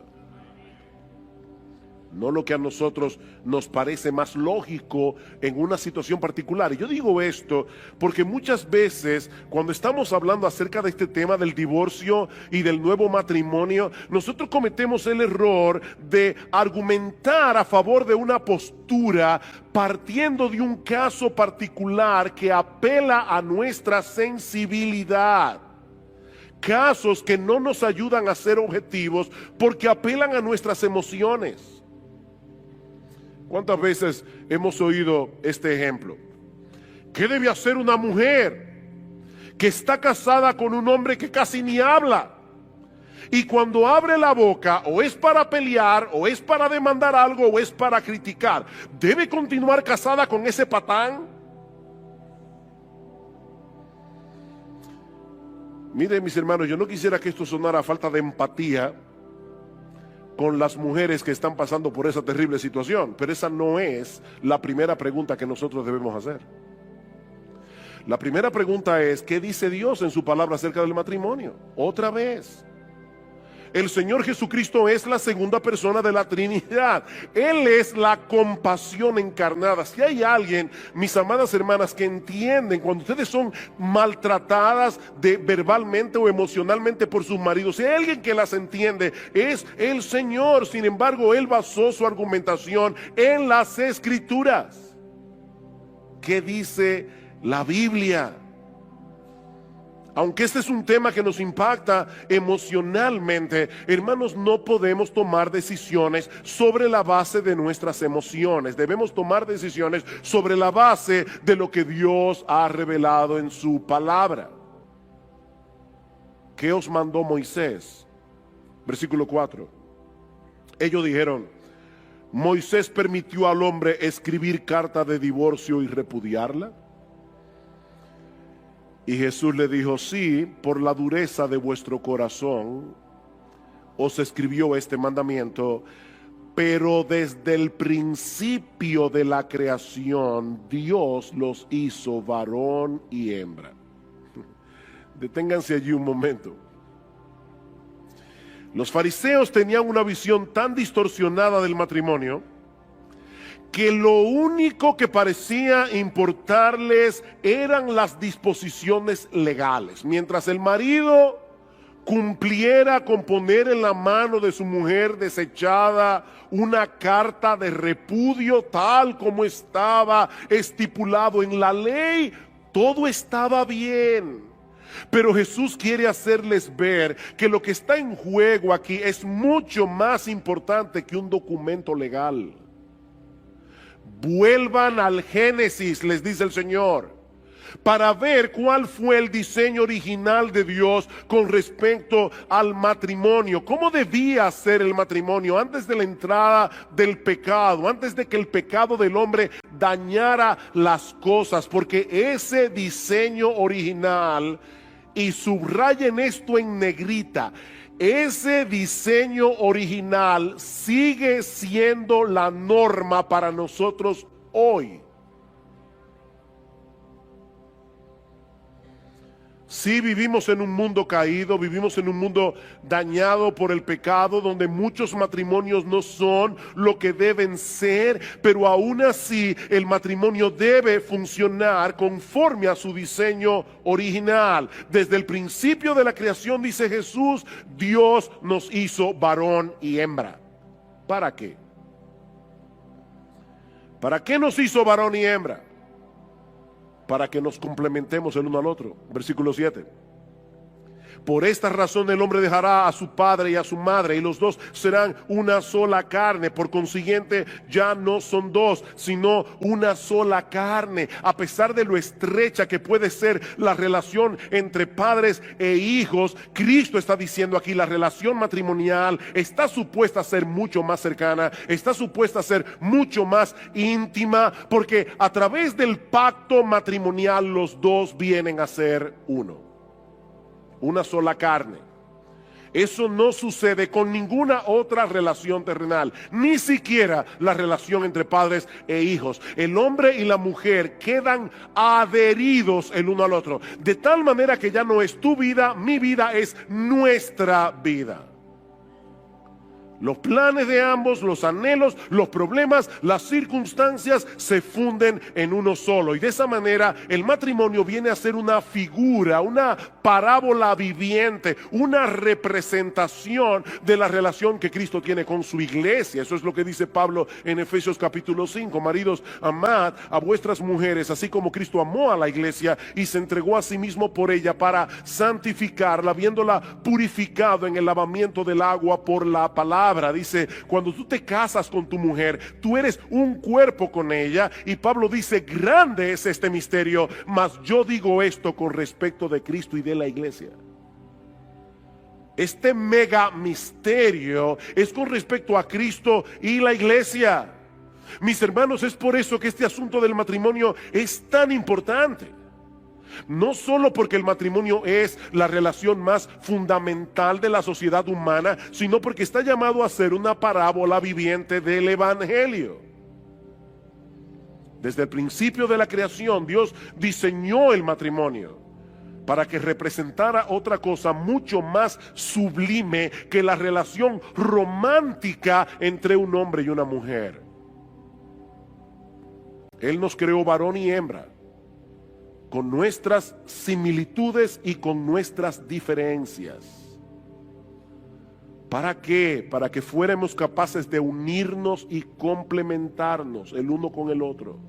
No lo que a nosotros nos parece más lógico en una situación particular. Y yo digo esto porque muchas veces cuando estamos hablando acerca de este tema del divorcio y del nuevo matrimonio, nosotros cometemos el error de argumentar a favor de una postura partiendo de un caso particular que apela a nuestra sensibilidad. Casos que no nos ayudan a ser objetivos porque apelan a nuestras emociones. ¿Cuántas veces hemos oído este ejemplo? ¿Qué debe hacer una mujer que está casada con un hombre que casi ni habla? Y cuando abre la boca, o es para pelear, o es para demandar algo, o es para criticar. ¿Debe continuar casada con ese patán? Miren, mis hermanos, yo no quisiera que esto sonara a falta de empatía con las mujeres que están pasando por esa terrible situación, pero esa no es la primera pregunta que nosotros debemos hacer. La primera pregunta es, ¿qué dice Dios en su palabra acerca del matrimonio? Otra vez, el Señor Jesucristo es la segunda persona de la Trinidad. Él es la compasión encarnada. Si hay alguien, mis amadas hermanas, que entienden cuando ustedes son maltratadas verbalmente o emocionalmente por sus maridos, si hay alguien que las entiende, es el Señor. Sin embargo, Él basó su argumentación en las Escrituras. ¿Qué dice la Biblia? Aunque este es un tema que nos impacta emocionalmente, hermanos, no podemos tomar decisiones sobre la base de nuestras emociones. Debemos tomar decisiones sobre la base de lo que Dios ha revelado en su palabra. ¿Qué os mandó Moisés? Versículo 4. Ellos dijeron: Moisés permitió al hombre escribir carta de divorcio y repudiarla. Y Jesús le dijo: sí, por la dureza de vuestro corazón os escribió este mandamiento, pero desde el principio de la creación Dios los hizo varón y hembra. Deténganse allí un momento. Los fariseos tenían una visión tan distorsionada del matrimonio que lo único que parecía importarles eran las disposiciones legales. Mientras el marido cumpliera con poner en la mano de su mujer desechada una carta de repudio tal como estaba estipulado en la ley, todo estaba bien. Pero Jesús quiere hacerles ver que lo que está en juego aquí es mucho más importante que un documento legal. Vuelvan al Génesis, les dice el Señor, para ver cuál fue el diseño original de Dios con respecto al matrimonio. ¿Cómo debía ser el matrimonio antes de la entrada del pecado, antes de que el pecado del hombre dañara las cosas? Porque ese diseño original, y subrayen esto en negrita, ese diseño original sigue siendo la norma para nosotros hoy. Sí, vivimos en un mundo caído, vivimos en un mundo dañado por el pecado, donde muchos matrimonios no son lo que deben ser, pero aún así el matrimonio debe funcionar conforme a su diseño original. Desde el principio de la creación, dice Jesús, Dios nos hizo varón y hembra. ¿Para qué? ¿Para qué nos hizo varón y hembra? Para que nos complementemos el uno al otro. Versículo 7. Por esta razón el hombre dejará a su padre y a su madre, y los dos serán una sola carne. Por consiguiente, ya no son dos, sino una sola carne. A pesar de lo estrecha que puede ser la relación entre padres e hijos, Cristo está diciendo aquí: la relación matrimonial está supuesta a ser mucho más cercana, está supuesta a ser mucho más íntima, porque a través del pacto matrimonial los dos vienen a ser uno. Una sola carne. Eso no sucede con ninguna otra relación terrenal, ni siquiera la relación entre padres e hijos. El hombre y la mujer quedan adheridos el uno al otro, de tal manera que ya no es tu vida, mi vida, es nuestra vida. Los planes de ambos, los anhelos, los problemas, las circunstancias se funden en uno solo. Y de esa manera el matrimonio viene a ser una figura, una parábola viviente, una representación de la relación que Cristo tiene con su iglesia. Eso es lo que dice Pablo en Efesios capítulo 5. Maridos, amad a vuestras mujeres, así como Cristo amó a la iglesia y se entregó a sí mismo por ella para santificarla, habiéndola purificado en el lavamiento del agua por la palabra. Dice: cuando tú te casas con tu mujer, tú eres un cuerpo con ella. Y Pablo dice: grande es este misterio, mas yo digo esto con respecto de Cristo y de la iglesia. Este mega misterio es con respecto a Cristo y la iglesia. Mis hermanos, es por eso que este asunto del matrimonio es tan importante. No solo porque el matrimonio es la relación más fundamental de la sociedad humana, sino porque está llamado a ser una parábola viviente del evangelio. Desde el principio de la creación, Dios diseñó el matrimonio. para que representara otra cosa mucho más sublime que la relación romántica entre un hombre y una mujer. Él nos creó varón y hembra, con nuestras similitudes y con nuestras diferencias. ¿Para qué? Para que fuéramos capaces de unirnos y complementarnos el uno con el otro.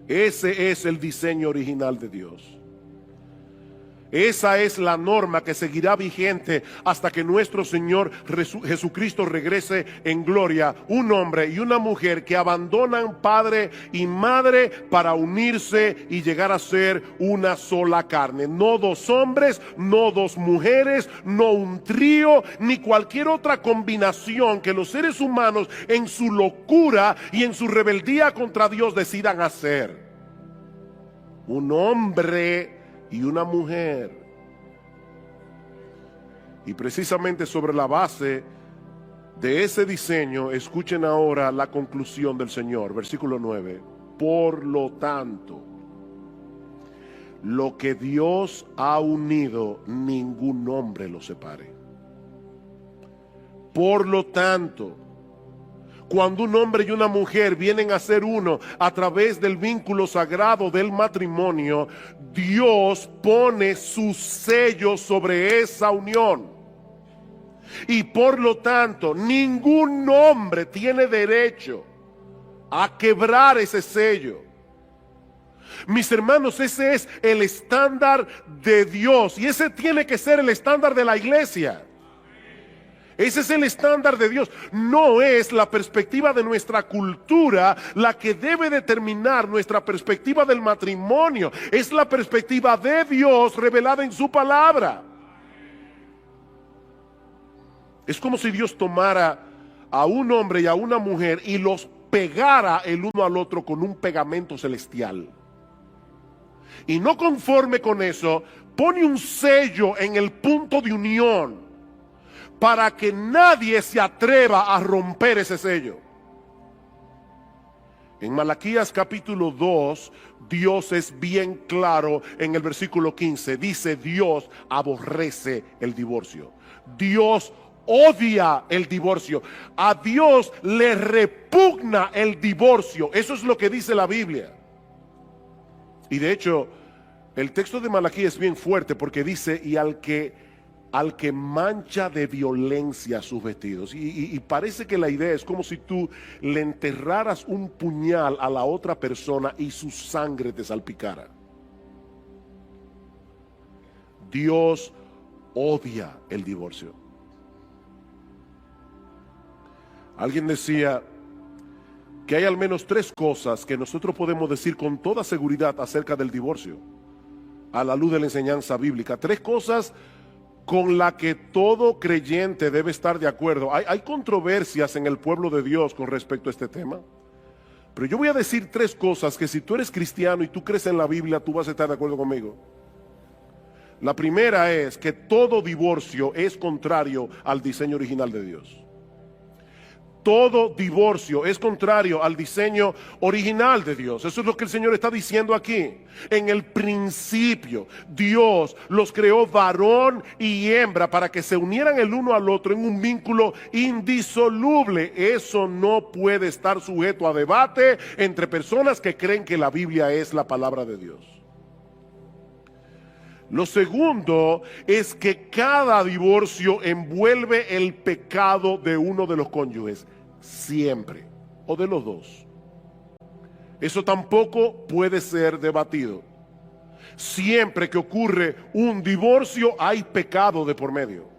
Ese es el diseño original de Dios. Esa es la norma que seguirá vigente hasta que nuestro Señor Jesucristo regrese en gloria. Un hombre y una mujer que abandonan padre y madre para unirse y llegar a ser una sola carne. No dos hombres, no dos mujeres, no un trío, ni cualquier otra combinación que los seres humanos en su locura y en su rebeldía contra Dios decidan hacer. Un hombre y una mujer. Y precisamente sobre la base de ese diseño, escuchen ahora la conclusión del Señor, versículo 9. Por lo tanto, lo que Dios ha unido, ningún hombre lo separe. Por lo tanto, cuando un hombre y una mujer vienen a ser uno a través del vínculo sagrado del matrimonio, Dios pone su sello sobre esa unión. Y por lo tanto, ningún hombre tiene derecho a quebrar ese sello. Mis hermanos, ese es el estándar de Dios y ese tiene que ser el estándar de la iglesia. Ese es el estándar de Dios. No es la perspectiva de nuestra cultura la que debe determinar nuestra perspectiva del matrimonio. Es la perspectiva de Dios revelada en su palabra. Es como si Dios tomara a un hombre y a una mujer y los pegara el uno al otro con un pegamento celestial. Y no conforme con eso, pone un sello en el punto de unión, para que nadie se atreva a romper ese sello. En Malaquías capítulo 2, Dios es bien claro en el versículo 15. Dice: Dios aborrece el divorcio. Dios odia el divorcio. A Dios le repugna el divorcio. Eso es lo que dice la Biblia. Y de hecho, el texto de Malaquías es bien fuerte porque dice: y al que mancha de violencia sus vestidos. Y parece que la idea es como si tú le enterraras un puñal a la otra persona y su sangre te salpicara. Dios odia el divorcio. Alguien decía que hay al menos 3 cosas que nosotros podemos decir con toda seguridad acerca del divorcio, a la luz de la enseñanza bíblica. 3 cosas con la que todo creyente debe estar de acuerdo. Hay controversias en el pueblo de Dios con respecto a este tema, pero yo voy a decir 3 cosas que si tú eres cristiano y tú crees en la Biblia, tú vas a estar de acuerdo conmigo. La primera es que todo divorcio es contrario al diseño original de Dios. Todo divorcio es contrario al diseño original de Dios. Eso es lo que el Señor está diciendo aquí. En el principio, Dios los creó varón y hembra para que se unieran el uno al otro en un vínculo indisoluble. Eso no puede estar sujeto a debate entre personas que creen que la Biblia es la palabra de Dios. Lo segundo es que cada divorcio envuelve el pecado de uno de los cónyuges, siempre, o de los dos. Eso tampoco puede ser debatido. Siempre que ocurre un divorcio hay pecado de por medio.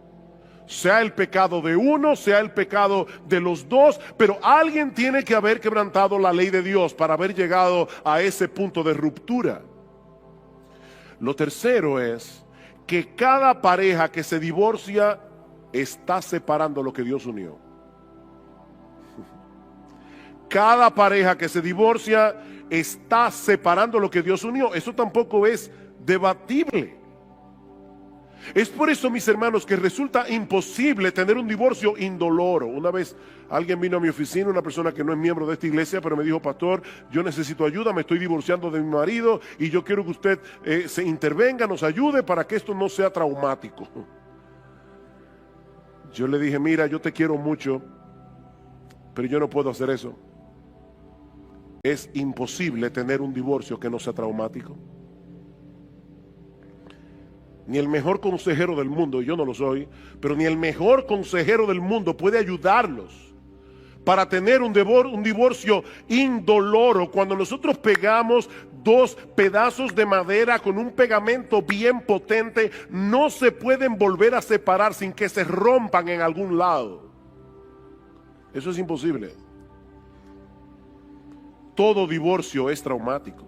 Sea el pecado de uno, sea el pecado de los dos, pero alguien tiene que haber quebrantado la ley de Dios para haber llegado a ese punto de ruptura. Lo tercero es que cada pareja que se divorcia está separando lo que Dios unió. Cada pareja que se divorcia está separando lo que Dios unió. Eso tampoco es debatible. Es por eso, mis hermanos, que resulta imposible tener un divorcio indoloro. Una vez alguien vino a mi oficina, una persona que no es miembro de esta iglesia, pero me dijo: pastor, yo necesito ayuda, me estoy divorciando de mi marido y yo quiero que usted se intervenga, nos ayude para que esto no sea traumático. Yo le dije: mira, yo te quiero mucho, pero yo no puedo hacer eso. Es imposible tener un divorcio que no sea traumático. Ni el mejor consejero del mundo, yo no lo soy, pero ni el mejor consejero del mundo puede ayudarlos para tener un divorcio indoloro. Cuando nosotros pegamos dos pedazos de madera con un pegamento bien potente, no se pueden volver a separar sin que se rompan en algún lado. Eso es imposible. Todo divorcio es traumático,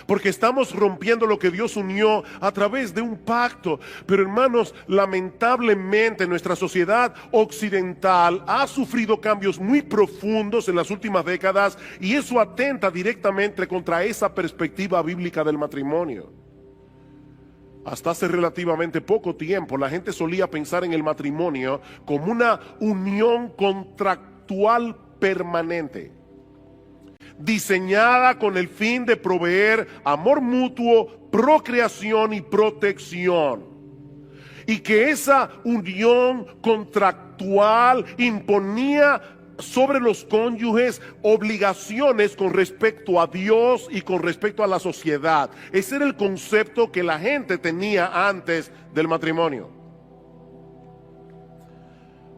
porque estamos rompiendo lo que Dios unió a través de un pacto. Pero hermanos, lamentablemente nuestra sociedad occidental ha sufrido cambios muy profundos en las últimas décadas, y eso atenta directamente contra esa perspectiva bíblica del matrimonio. Hasta hace relativamente poco tiempo la gente solía pensar en el matrimonio como una unión contractual permanente, diseñada con el fin de proveer amor mutuo, procreación y protección, y que esa unión contractual imponía sobre los cónyuges obligaciones con respecto a Dios y con respecto a la sociedad. Ese era el concepto que la gente tenía antes del matrimonio.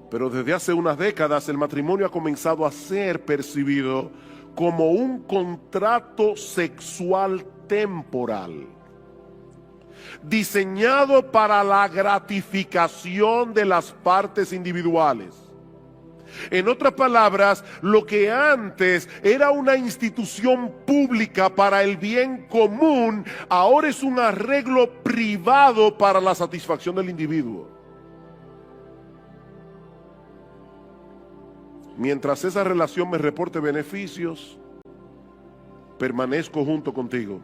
Pero desde hace unas décadas el matrimonio ha comenzado a ser percibido como un contrato sexual temporal, diseñado para la gratificación de las partes individuales. En otras palabras, lo que antes era una institución pública para el bien común, ahora es un arreglo privado para la satisfacción del individuo. Mientras esa relación me reporte beneficios, permanezco junto contigo.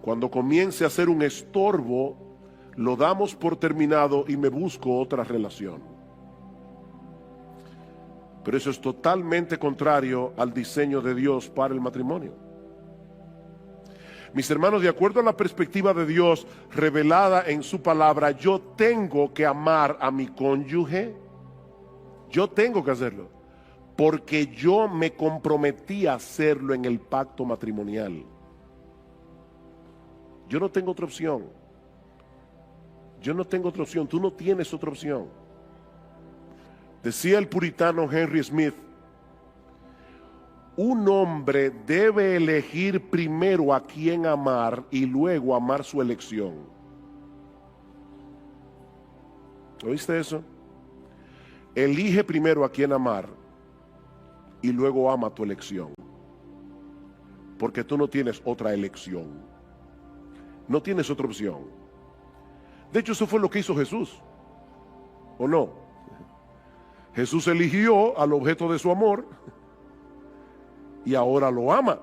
Cuando comience a ser un estorbo, lo damos por terminado y me busco otra relación. Pero eso es totalmente contrario al diseño de Dios para el matrimonio. Mis hermanos, de acuerdo a la perspectiva de Dios revelada en su palabra, yo tengo que amar a mi cónyuge. Yo tengo que hacerlo, porque yo me comprometí a hacerlo en el pacto matrimonial. Yo no tengo otra opción. Yo no tengo otra opción. Tú no tienes otra opción. Decía el puritano Henry Smith: un hombre debe elegir primero a quién amar y luego amar su elección. ¿Oíste eso? Elige primero a quién amar y luego ama tu elección, porque tú no tienes otra elección, no tienes otra opción. De hecho, eso fue lo que hizo Jesús, ¿o no? Jesús eligió al objeto de su amor y ahora lo ama.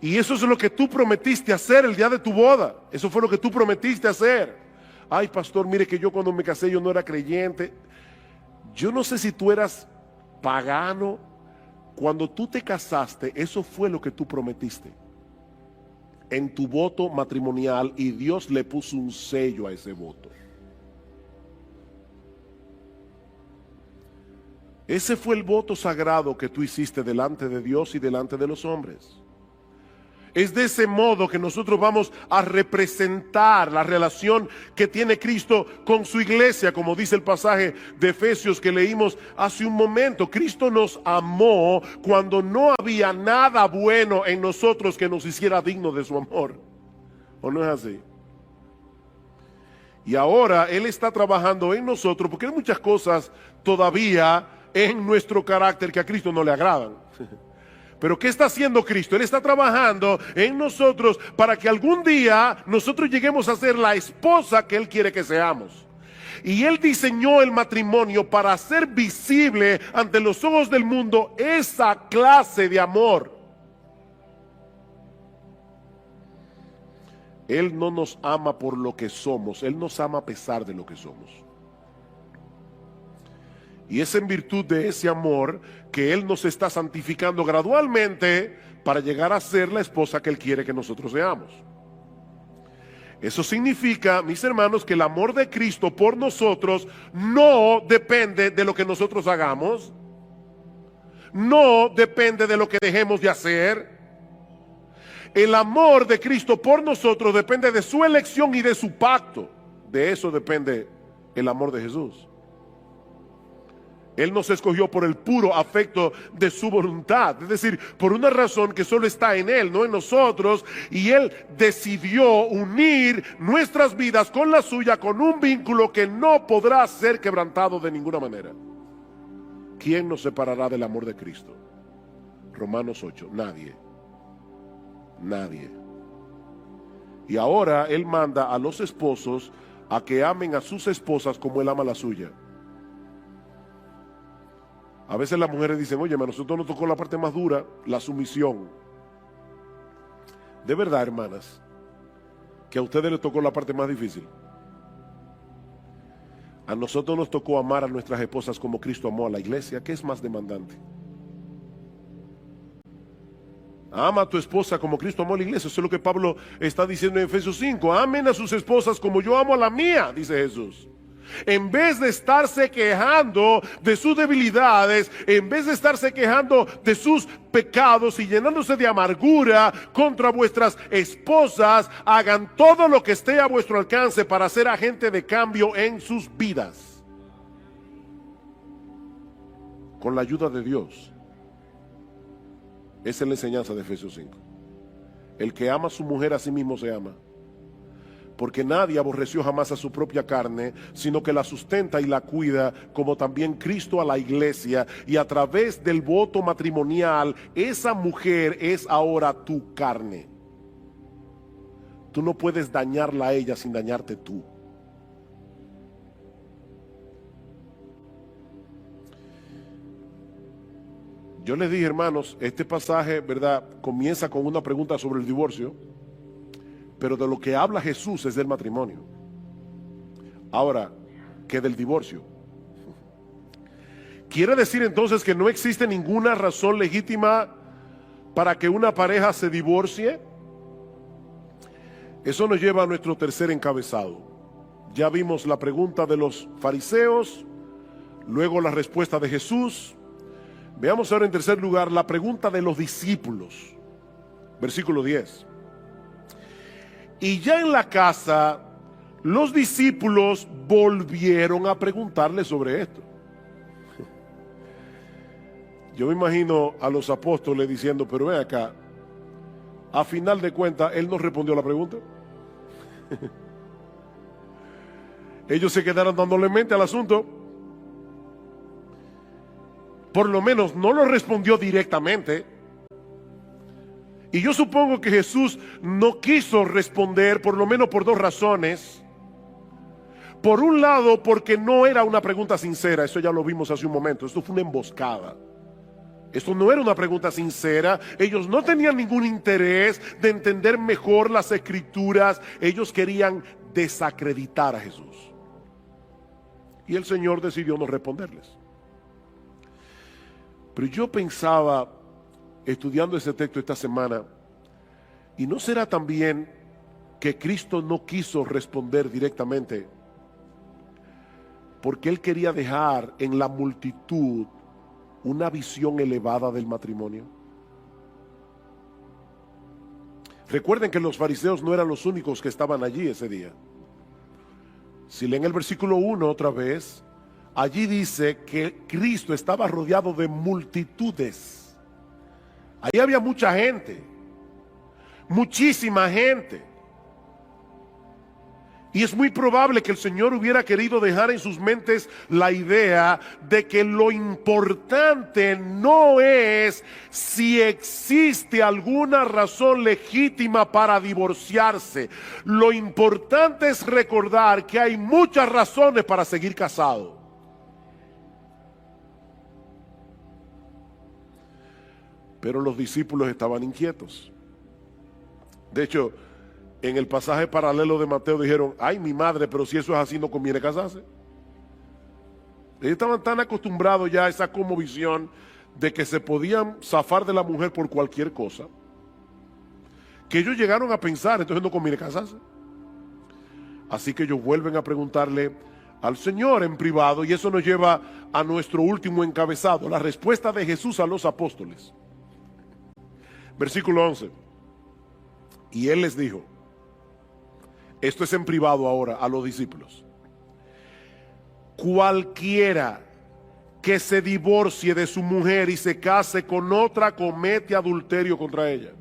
Y eso es lo que tú prometiste hacer el día de tu boda. Eso fue lo que tú prometiste hacer. Ay, pastor, mire que yo cuando me casé yo no era creyente. Yo no sé si tú eras pagano. Cuando tú te casaste, eso fue lo que tú prometiste en tu voto matrimonial, y Dios le puso un sello a ese voto. Ese fue el voto sagrado que tú hiciste delante de Dios y delante de los hombres. Es de ese modo que nosotros vamos a representar la relación que tiene Cristo con su iglesia, como dice el pasaje de Efesios que leímos hace un momento. Cristo nos amó cuando no había nada bueno en nosotros que nos hiciera dignos de su amor. ¿O no es así? Y ahora Él está trabajando en nosotros, porque hay muchas cosas todavía en nuestro carácter que a Cristo no le agradan. Pero ¿qué está haciendo Cristo? Él está trabajando en nosotros para que algún día nosotros lleguemos a ser la esposa que Él quiere que seamos. Y Él diseñó el matrimonio para hacer visible ante los ojos del mundo esa clase de amor. Él no nos ama por lo que somos, Él nos ama a pesar de lo que somos. Y es en virtud de ese amor que Él nos está santificando gradualmente para llegar a ser la esposa que Él quiere que nosotros seamos. Eso significa, mis hermanos, que el amor de Cristo por nosotros no depende de lo que nosotros hagamos, no depende de lo que dejemos de hacer. El amor de Cristo por nosotros depende de su elección y de su pacto. De eso depende el amor de Jesús. Él nos escogió por el puro afecto de su voluntad, es decir, por una razón que solo está en Él, no en nosotros, y Él decidió unir nuestras vidas con la suya, con un vínculo que no podrá ser quebrantado de ninguna manera. ¿Quién nos separará del amor de Cristo? Romanos 8, nadie. Nadie. Y ahora Él manda a los esposos a que amen a sus esposas como Él ama a la suya. A veces las mujeres dicen, oye, a nosotros nos tocó la parte más dura, la sumisión. De verdad, hermanas, que a ustedes les tocó la parte más difícil. A nosotros nos tocó amar a nuestras esposas como Cristo amó a la iglesia. ¿Qué es más demandante? Ama a tu esposa como Cristo amó a la iglesia. Eso es lo que Pablo está diciendo en Efesios 5. Amen a sus esposas como yo amo a la mía, dice Jesús. En vez de estarse quejando de sus debilidades, en vez de estarse quejando de sus pecados y llenándose de amargura contra vuestras esposas, hagan todo lo que esté a vuestro alcance para ser agente de cambio en sus vidas. Con la ayuda de Dios. Esa es la enseñanza de Efesios 5. El que ama a su mujer a sí mismo se ama. Porque nadie aborreció jamás a su propia carne, sino que la sustenta y la cuida, como también Cristo a la iglesia. Y a través del voto matrimonial, esa mujer es ahora tu carne. Tú no puedes dañarla a ella sin dañarte tú. Yo les dije, hermanos, este pasaje, ¿verdad?, comienza con una pregunta sobre el divorcio. Pero de lo que habla Jesús es del matrimonio. Ahora, ¿qué del divorcio? ¿Quiere decir entonces que no existe ninguna razón legítima para que una pareja se divorcie? Eso nos lleva a nuestro tercer encabezado. Ya vimos la pregunta de los fariseos, luego la respuesta de Jesús. Veamos ahora en tercer lugar la pregunta de los discípulos. Versículo 10. Y ya en la casa, los discípulos volvieron a preguntarle sobre esto. Yo me imagino a los apóstoles diciendo, pero ven acá, a final de cuentas, Él no respondió a la pregunta. Ellos se quedaron dándole mente al asunto. Por lo menos no lo respondió directamente. Y yo supongo que Jesús no quiso responder, por lo menos por dos razones. Por un lado, porque no era una pregunta sincera, eso ya lo vimos hace un momento, esto fue una emboscada. Esto no era una pregunta sincera, ellos no tenían ningún interés de entender mejor las escrituras, ellos querían desacreditar a Jesús. Y el Señor decidió no responderles. Pero yo pensaba, estudiando ese texto esta semana, ¿y no será también que Cristo no quiso responder directamente porque Él quería dejar en la multitud una visión elevada del matrimonio? Recuerden que los fariseos no eran los únicos que estaban allí ese día. Si leen el versículo 1 otra vez, allí dice que Cristo estaba rodeado de multitudes. Ahí había mucha gente, muchísima gente. Y es muy probable que el Señor hubiera querido dejar en sus mentes la idea de que lo importante no es si existe alguna razón legítima para divorciarse. Lo importante es recordar que hay muchas razones para seguir casado. Pero los discípulos estaban inquietos. De hecho, en el pasaje paralelo de Mateo dijeron, ay mi madre, pero si eso es así no conviene casarse. Ellos estaban tan acostumbrados ya a esa cosmovisión de que se podían zafar de la mujer por cualquier cosa, que ellos llegaron a pensar, entonces no conviene casarse. Así que ellos vuelven a preguntarle al Señor en privado, y eso nos lleva a nuestro último encabezado, la respuesta de Jesús a los apóstoles. Versículo 11. Y Él les dijo, esto es en privado ahora a los discípulos, cualquiera que se divorcie de su mujer y se case con otra comete adulterio contra ella.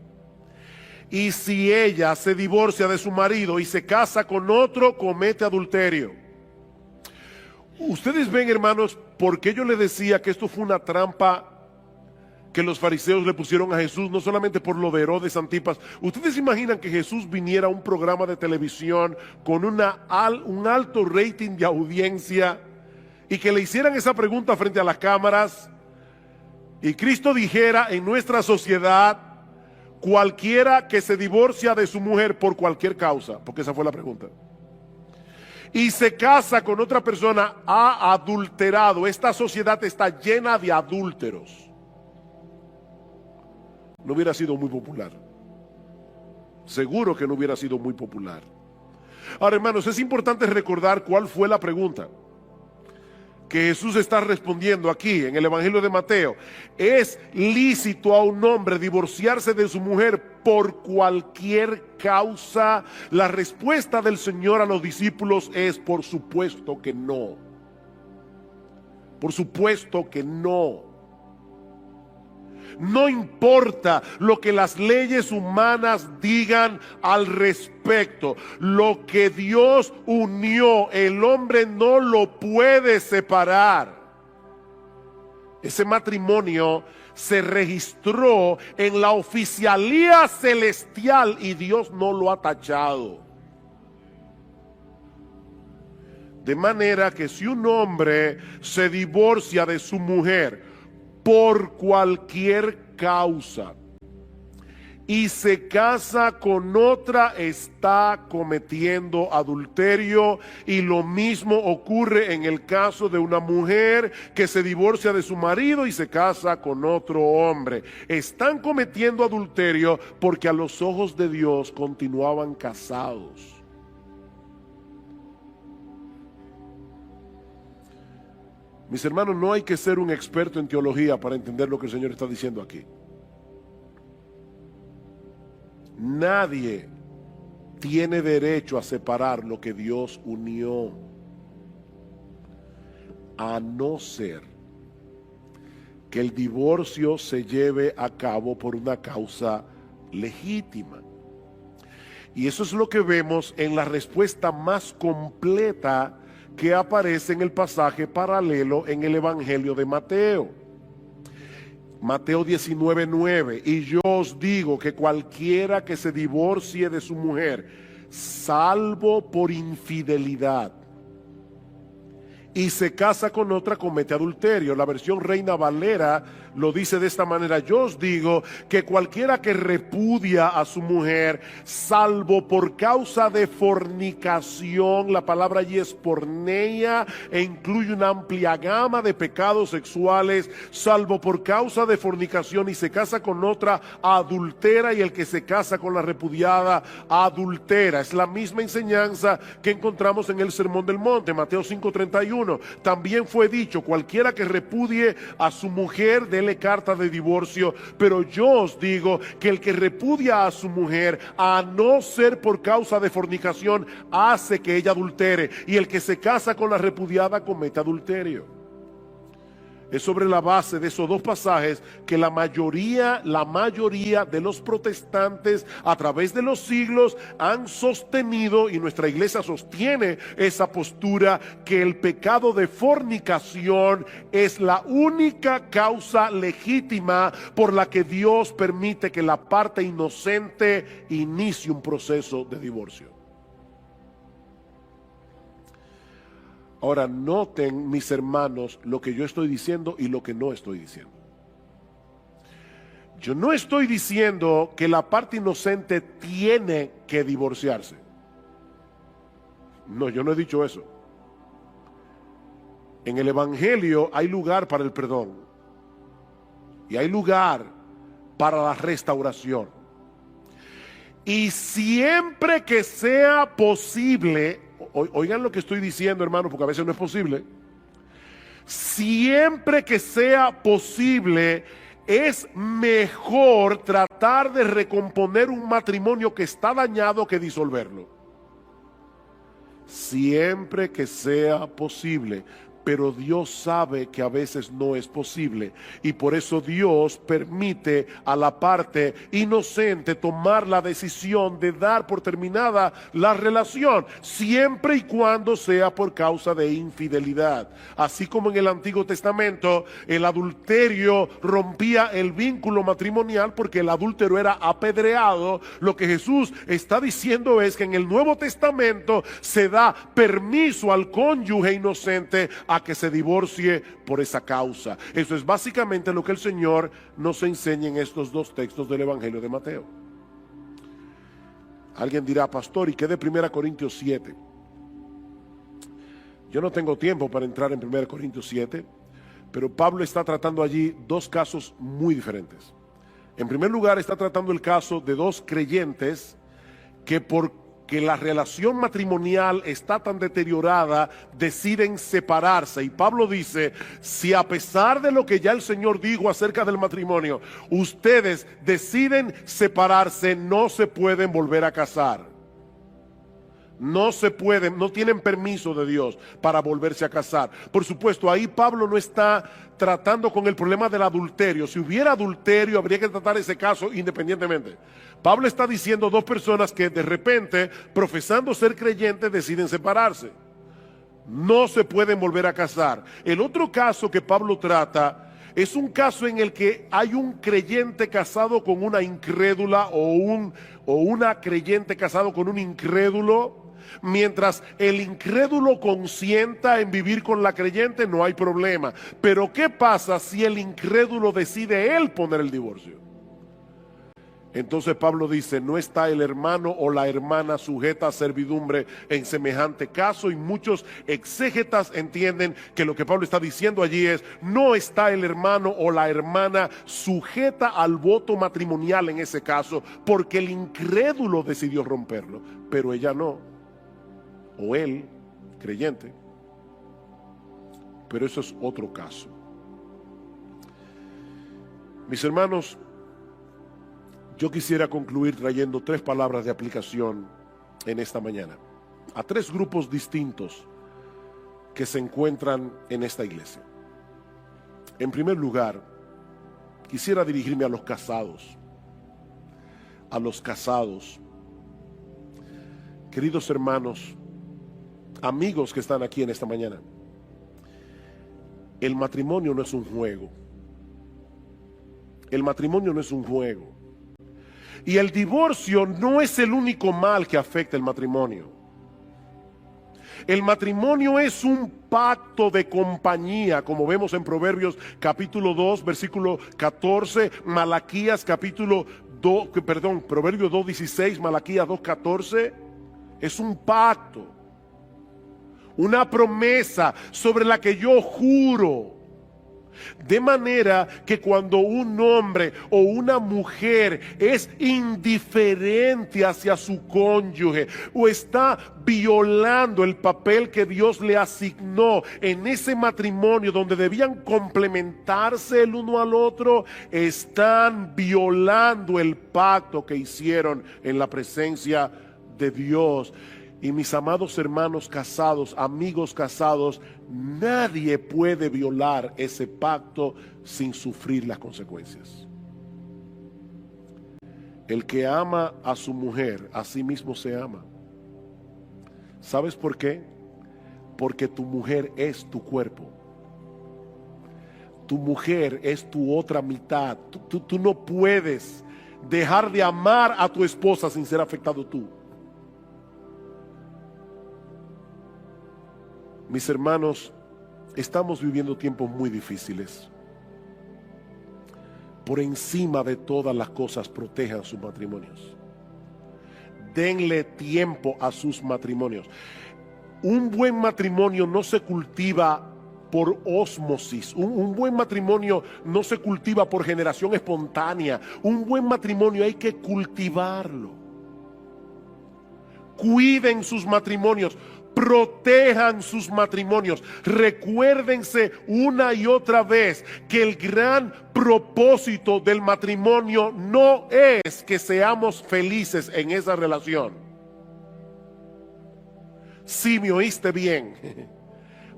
Y si ella se divorcia de su marido y se casa con otro, comete adulterio. Ustedes ven, hermanos, por qué yo les decía que esto fue una trampa que los fariseos le pusieron a Jesús, no solamente por lo de Herodes Antipas. Ustedes imaginan que Jesús viniera a un programa de televisión con un alto rating de audiencia y que le hicieran esa pregunta frente a las cámaras y Cristo dijera en nuestra sociedad, cualquiera que se divorcia de su mujer por cualquier causa, porque esa fue la pregunta, y se casa con otra persona, ha adulterado? Esta sociedad está llena de adúlteros. No hubiera sido muy popular. Seguro que no hubiera sido muy popular. Ahora, hermanos, es importante recordar cuál fue la pregunta que Jesús está respondiendo aquí en el Evangelio de Mateo. ¿Es lícito a un hombre divorciarse de su mujer por cualquier causa? La respuesta del Señor a los discípulos es por supuesto que no. Por supuesto que no. No importa lo que las leyes humanas digan al respecto. Lo que Dios unió, el hombre no lo puede separar. Ese matrimonio se registró en la oficialía celestial y Dios no lo ha tachado. De manera que si un hombre se divorcia de su mujer por cualquier causa y se casa con otra, está cometiendo adulterio. Y lo mismo ocurre en el caso de una mujer que se divorcia de su marido y se casa con otro hombre. Están cometiendo adulterio porque a los ojos de Dios continuaban casados. Mis hermanos, no hay que ser un experto en teología para entender lo que el Señor está diciendo aquí. Nadie tiene derecho a separar lo que Dios unió, a no ser que el divorcio se lleve a cabo por una causa legítima. Y eso es lo que vemos en la respuesta más completa que aparece en el pasaje paralelo en el Evangelio de Mateo. Mateo 19:9. Y yo os digo que cualquiera que se divorcie de su mujer, salvo por infidelidad, y se casa con otra, comete adulterio. La versión Reina Valera lo dice de esta manera: yo os digo que cualquiera que repudia a su mujer, salvo por causa de fornicación, la palabra allí es porneia e incluye una amplia gama de pecados sexuales, salvo por causa de fornicación y se casa con otra, adultera, y el que se casa con la repudiada, adultera. Es la misma enseñanza que encontramos en el Sermón del Monte, Mateo 5:31. También fue dicho: cualquiera que repudie a su mujer, dele carta de divorcio. Pero yo os digo que el que repudia a su mujer, a no ser por causa de fornicación, hace que ella adultere, y el que se casa con la repudiada comete adulterio. Es sobre la base de esos dos pasajes que la mayoría de los protestantes a través de los siglos han sostenido, y nuestra iglesia sostiene esa postura, que el pecado de fornicación es la única causa legítima por la que Dios permite que la parte inocente inicie un proceso de divorcio. Ahora, noten, mis hermanos, lo que yo estoy diciendo y lo que no estoy diciendo. Yo no estoy diciendo que la parte inocente tiene que divorciarse. No, yo no he dicho eso. En el Evangelio hay lugar para el perdón y hay lugar para la restauración. Y siempre que sea posible, oigan lo que estoy diciendo, hermano, porque a veces no es posible. Siempre que sea posible, es mejor tratar de recomponer un matrimonio que está dañado que disolverlo. Siempre que sea posible. Pero Dios sabe que a veces no es posible y por eso Dios permite a la parte inocente tomar la decisión de dar por terminada la relación, siempre y cuando sea por causa de infidelidad. Así como en el Antiguo Testamento el adulterio rompía el vínculo matrimonial porque el adúltero era apedreado, lo que Jesús está diciendo es que en el Nuevo Testamento se da permiso al cónyuge inocente a que se divorcie por esa causa. Eso es básicamente lo que el Señor nos enseña en estos dos textos del Evangelio de Mateo. Alguien dirá, pastor, ¿y qué de 1 Corintios 7? Yo no tengo tiempo para entrar en 1 Corintios 7, pero Pablo está tratando allí dos casos muy diferentes. En primer lugar, está tratando el caso de dos creyentes que porque la relación matrimonial está tan deteriorada, deciden separarse. Y Pablo dice, si a pesar de lo que ya el Señor dijo acerca del matrimonio, ustedes deciden separarse, no se pueden volver a casar. No se pueden, no tienen permiso de Dios para volverse a casar. Por supuesto, ahí Pablo no está tratando con el problema del adulterio. Si hubiera adulterio, habría que tratar ese caso independientemente. Pablo está diciendo dos personas que de repente, profesando ser creyentes, deciden separarse. No se pueden volver a casar. El otro caso que Pablo trata es un caso en el que hay un creyente casado con una incrédula o una creyente casado con un incrédulo. Mientras el incrédulo consienta en vivir con la creyente, no hay problema. Pero ¿qué pasa si el incrédulo decide él poner el divorcio? Entonces Pablo dice, no está el hermano o la hermana sujeta a servidumbre en semejante caso, y muchos exégetas entienden que lo que Pablo está diciendo allí es, no está el hermano o la hermana sujeta al voto matrimonial en ese caso, porque el incrédulo decidió romperlo, pero ella no. O él, creyente. Pero eso es otro caso. Mis hermanos, yo quisiera concluir trayendo tres palabras de aplicación en esta mañana a tres grupos distintos que se encuentran en esta iglesia. En primer lugar, quisiera dirigirme a los casados. A los casados. Queridos hermanos, amigos que están aquí en esta mañana, el matrimonio no es un juego. El matrimonio no es un juego. Y el divorcio no es el único mal que afecta el matrimonio. El matrimonio es un pacto de compañía, como vemos en Proverbios capítulo 2, versículo 14, Malaquías capítulo 2, Proverbios 2:16, Malaquías 2:14. Es un pacto, una promesa sobre la que yo juro. De manera que cuando un hombre o una mujer es indiferente hacia su cónyuge o está violando el papel que Dios le asignó en ese matrimonio donde debían complementarse el uno al otro, están violando el pacto que hicieron en la presencia de Dios. Y mis amados hermanos casados, amigos casados, nadie puede violar ese pacto sin sufrir las consecuencias. El que ama a su mujer, a sí mismo se ama. ¿Sabes por qué? Porque tu mujer es tu cuerpo. Tu mujer es tu otra mitad. Tú no puedes dejar de amar a tu esposa sin ser afectado tú. Mis hermanos, estamos viviendo tiempos muy difíciles. por encima de todas las cosas, protejan sus matrimonios. Denle tiempo a sus matrimonios. Un buen matrimonio no se cultiva por ósmosis. Un buen matrimonio no se cultiva por generación espontánea. Un buen matrimonio hay que cultivarlo. Cuiden sus matrimonios, protejan sus matrimonios. Recuérdense una y otra vez que el gran propósito del matrimonio no es que seamos felices en esa relación. Sí, me oíste bien.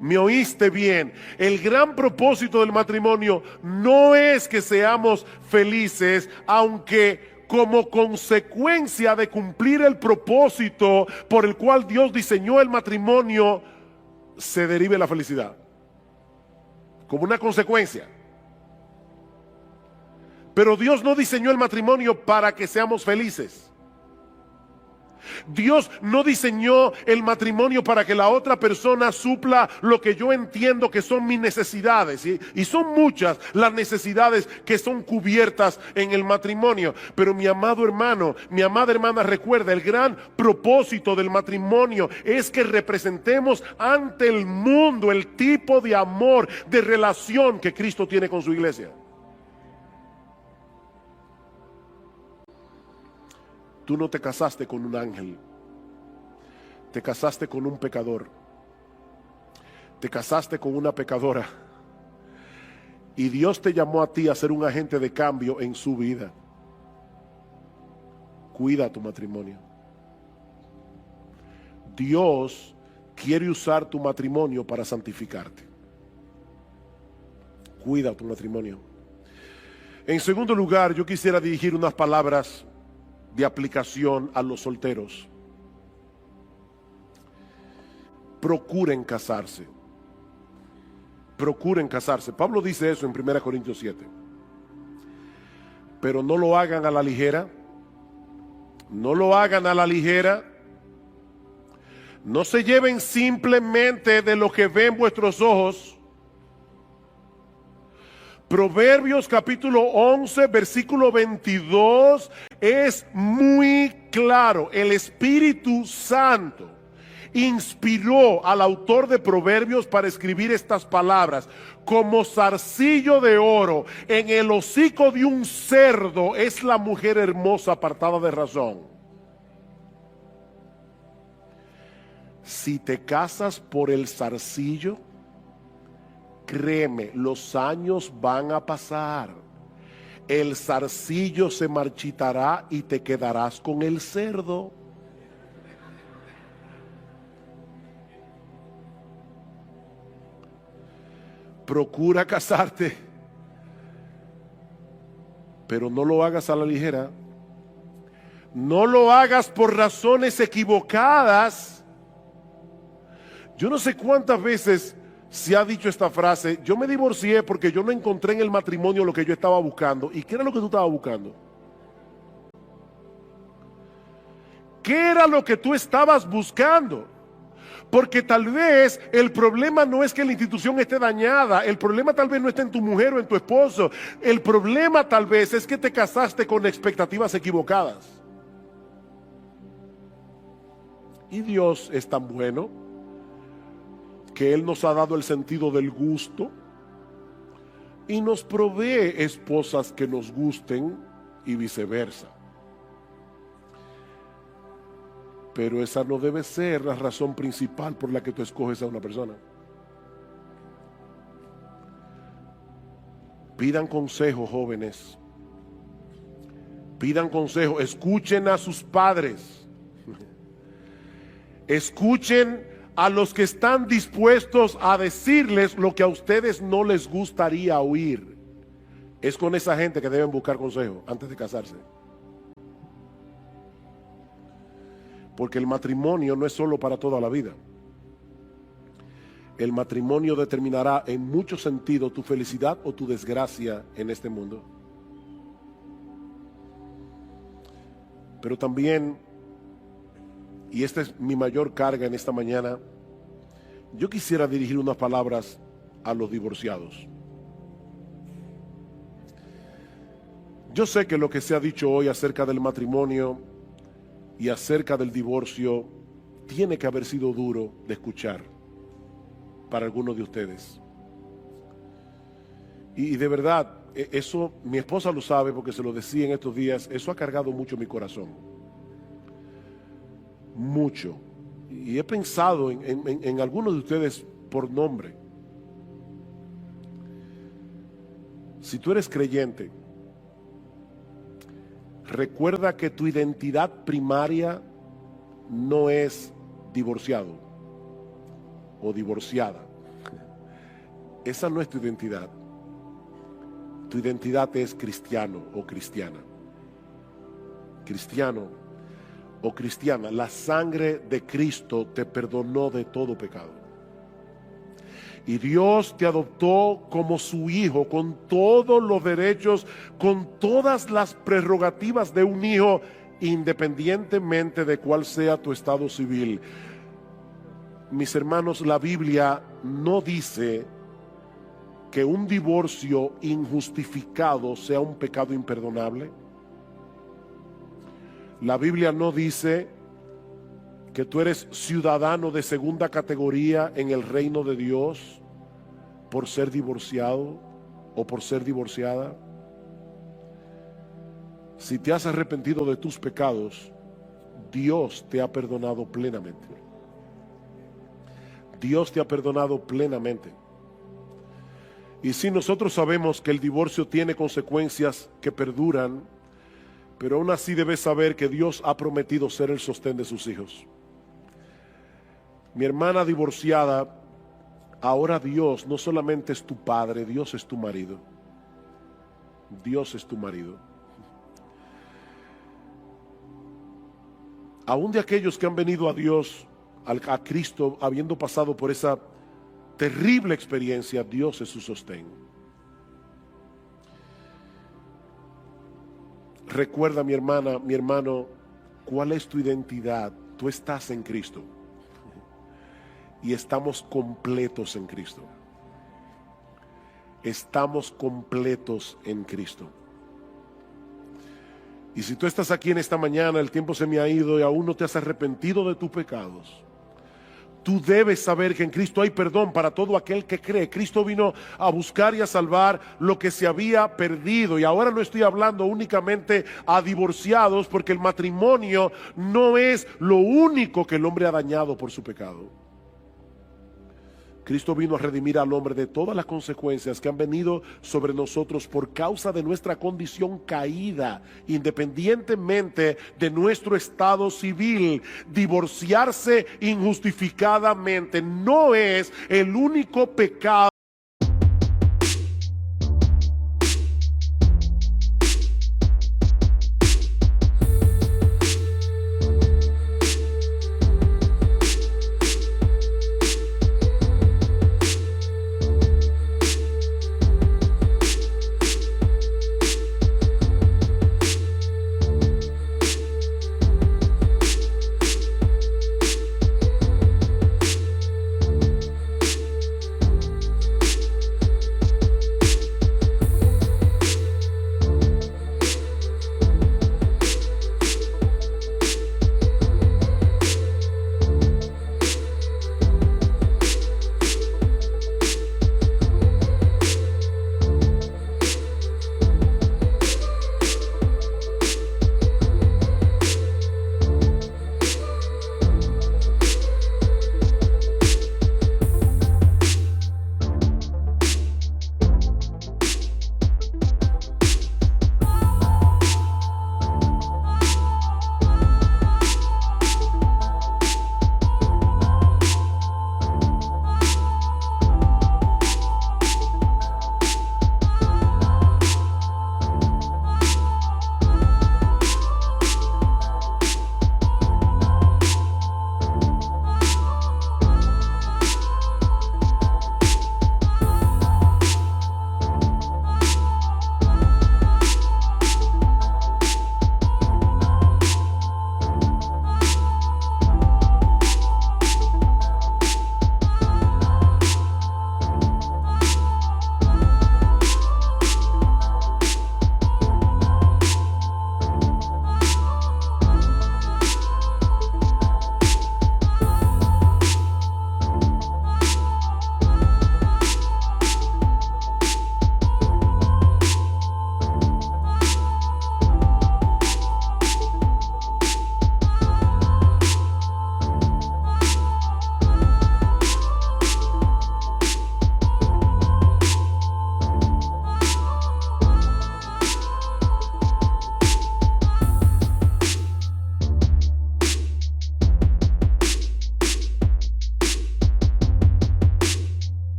Me oíste bien. El gran propósito del matrimonio no es que seamos felices, aunque como consecuencia de cumplir el propósito por el cual Dios diseñó el matrimonio, se derive la felicidad. Como una consecuencia. Pero Dios no diseñó el matrimonio para que seamos felices. Dios no diseñó el matrimonio para que la otra persona supla lo que yo entiendo que son mis necesidades. Y son muchas las necesidades que son cubiertas en el matrimonio. Pero mi amado hermano, mi amada hermana, recuerda, el gran propósito del matrimonio es que representemos ante el mundo el tipo de amor, de relación que Cristo tiene con su iglesia. Tú no te casaste con un ángel, te casaste con un pecador, te casaste con una pecadora y Dios te llamó a ti a ser un agente de cambio en su vida. Cuida tu matrimonio. Dios quiere usar tu matrimonio para santificarte. Cuida tu matrimonio. En segundo lugar, yo quisiera dirigir unas palabras de aplicación a los solteros. Procuren casarse. Procuren casarse. Pablo dice eso en 1 Corintios 7. Pero no lo hagan a la ligera. No lo hagan a la ligera. No se lleven simplemente de lo que ven vuestros ojos. Proverbios capítulo 11, versículo 22 es muy claro. El Espíritu Santo inspiró al autor de Proverbios para escribir estas palabras. Como zarcillo de oro en el hocico de un cerdo es la mujer hermosa apartada de razón. Si te casas por el zarcillo, créeme, los años van a pasar. El zarcillo se marchitará y te quedarás con el cerdo. Procura casarte, pero no lo hagas a la ligera. No lo hagas por razones equivocadas. Yo no sé cuántas veces se ha dicho esta frase: yo me divorcié porque yo no encontré en el matrimonio lo que yo estaba buscando. ¿Y qué era lo que tú estabas buscando? ¿Qué era lo que tú estabas buscando? Porque tal vez el problema no es que la institución esté dañada. El problema tal vez no está en tu mujer o en tu esposo. El problema tal vez es que te casaste con expectativas equivocadas. Y Dios es tan bueno que Él nos ha dado el sentido del gusto y nos provee esposas que nos gusten y viceversa. Pero esa no debe ser la razón principal por la que tú escoges a una persona. Pidan consejo, jóvenes. Pidan consejo. Escuchen a sus padres. Escuchen a los que están dispuestos a decirles lo que a ustedes no les gustaría oír. Es con esa gente que deben buscar consejo antes de casarse. Porque el matrimonio no es solo para toda la vida. El matrimonio determinará en muchos sentidos tu felicidad o tu desgracia en este mundo. Pero también, y esta es mi mayor carga en esta mañana, yo quisiera dirigir unas palabras a los divorciados. Yo sé que lo que se ha dicho hoy acerca del matrimonio y acerca del divorcio tiene que haber sido duro de escuchar para algunos de ustedes. Y de verdad, eso mi esposa lo sabe porque se lo decía en estos días, eso ha cargado mucho mi corazón. Mucho. Y he pensado en algunos de ustedes por nombre. Si tú eres creyente, recuerda que tu identidad primaria no es divorciado o divorciada. Esa no es tu identidad. Tu identidad es cristiano o cristiana. Cristiano o cristiana. La sangre de Cristo te perdonó de todo pecado. Y Dios te adoptó como su hijo, con todos los derechos, con todas las prerrogativas de un hijo, independientemente de cuál sea tu estado civil. Mis hermanos, la Biblia no dice que un divorcio injustificado sea un pecado imperdonable. La Biblia no dice que tú eres ciudadano de segunda categoría en el reino de Dios por ser divorciado o por ser divorciada. Si te has arrepentido de tus pecados, Dios te ha perdonado plenamente. Dios te ha perdonado plenamente. Y sí, nosotros sabemos que el divorcio tiene consecuencias que perduran, pero aún así debes saber que Dios ha prometido ser el sostén de sus hijos. Mi hermana divorciada, ahora Dios no solamente es tu padre, Dios es tu marido. Dios es tu marido. Aún de aquellos que han venido a Dios, a Cristo, habiendo pasado por esa terrible experiencia, Dios es su sostén. Recuerda, mi hermana, mi hermano, cuál es tu identidad. Tú estás en Cristo. Y estamos completos en Cristo. Estamos completos en Cristo. Y si tú estás aquí en esta mañana, el tiempo se me ha ido y aún no te has arrepentido de tus pecados, tú debes saber que en Cristo hay perdón para todo aquel que cree. Cristo vino a buscar y a salvar lo que se había perdido. Y ahora no estoy hablando únicamente a divorciados, porque el matrimonio no es lo único que el hombre ha dañado por su pecado. Cristo vino a redimir al hombre de todas las consecuencias que han venido sobre nosotros por causa de nuestra condición caída, independientemente de nuestro estado civil. Divorciarse injustificadamente no es el único pecado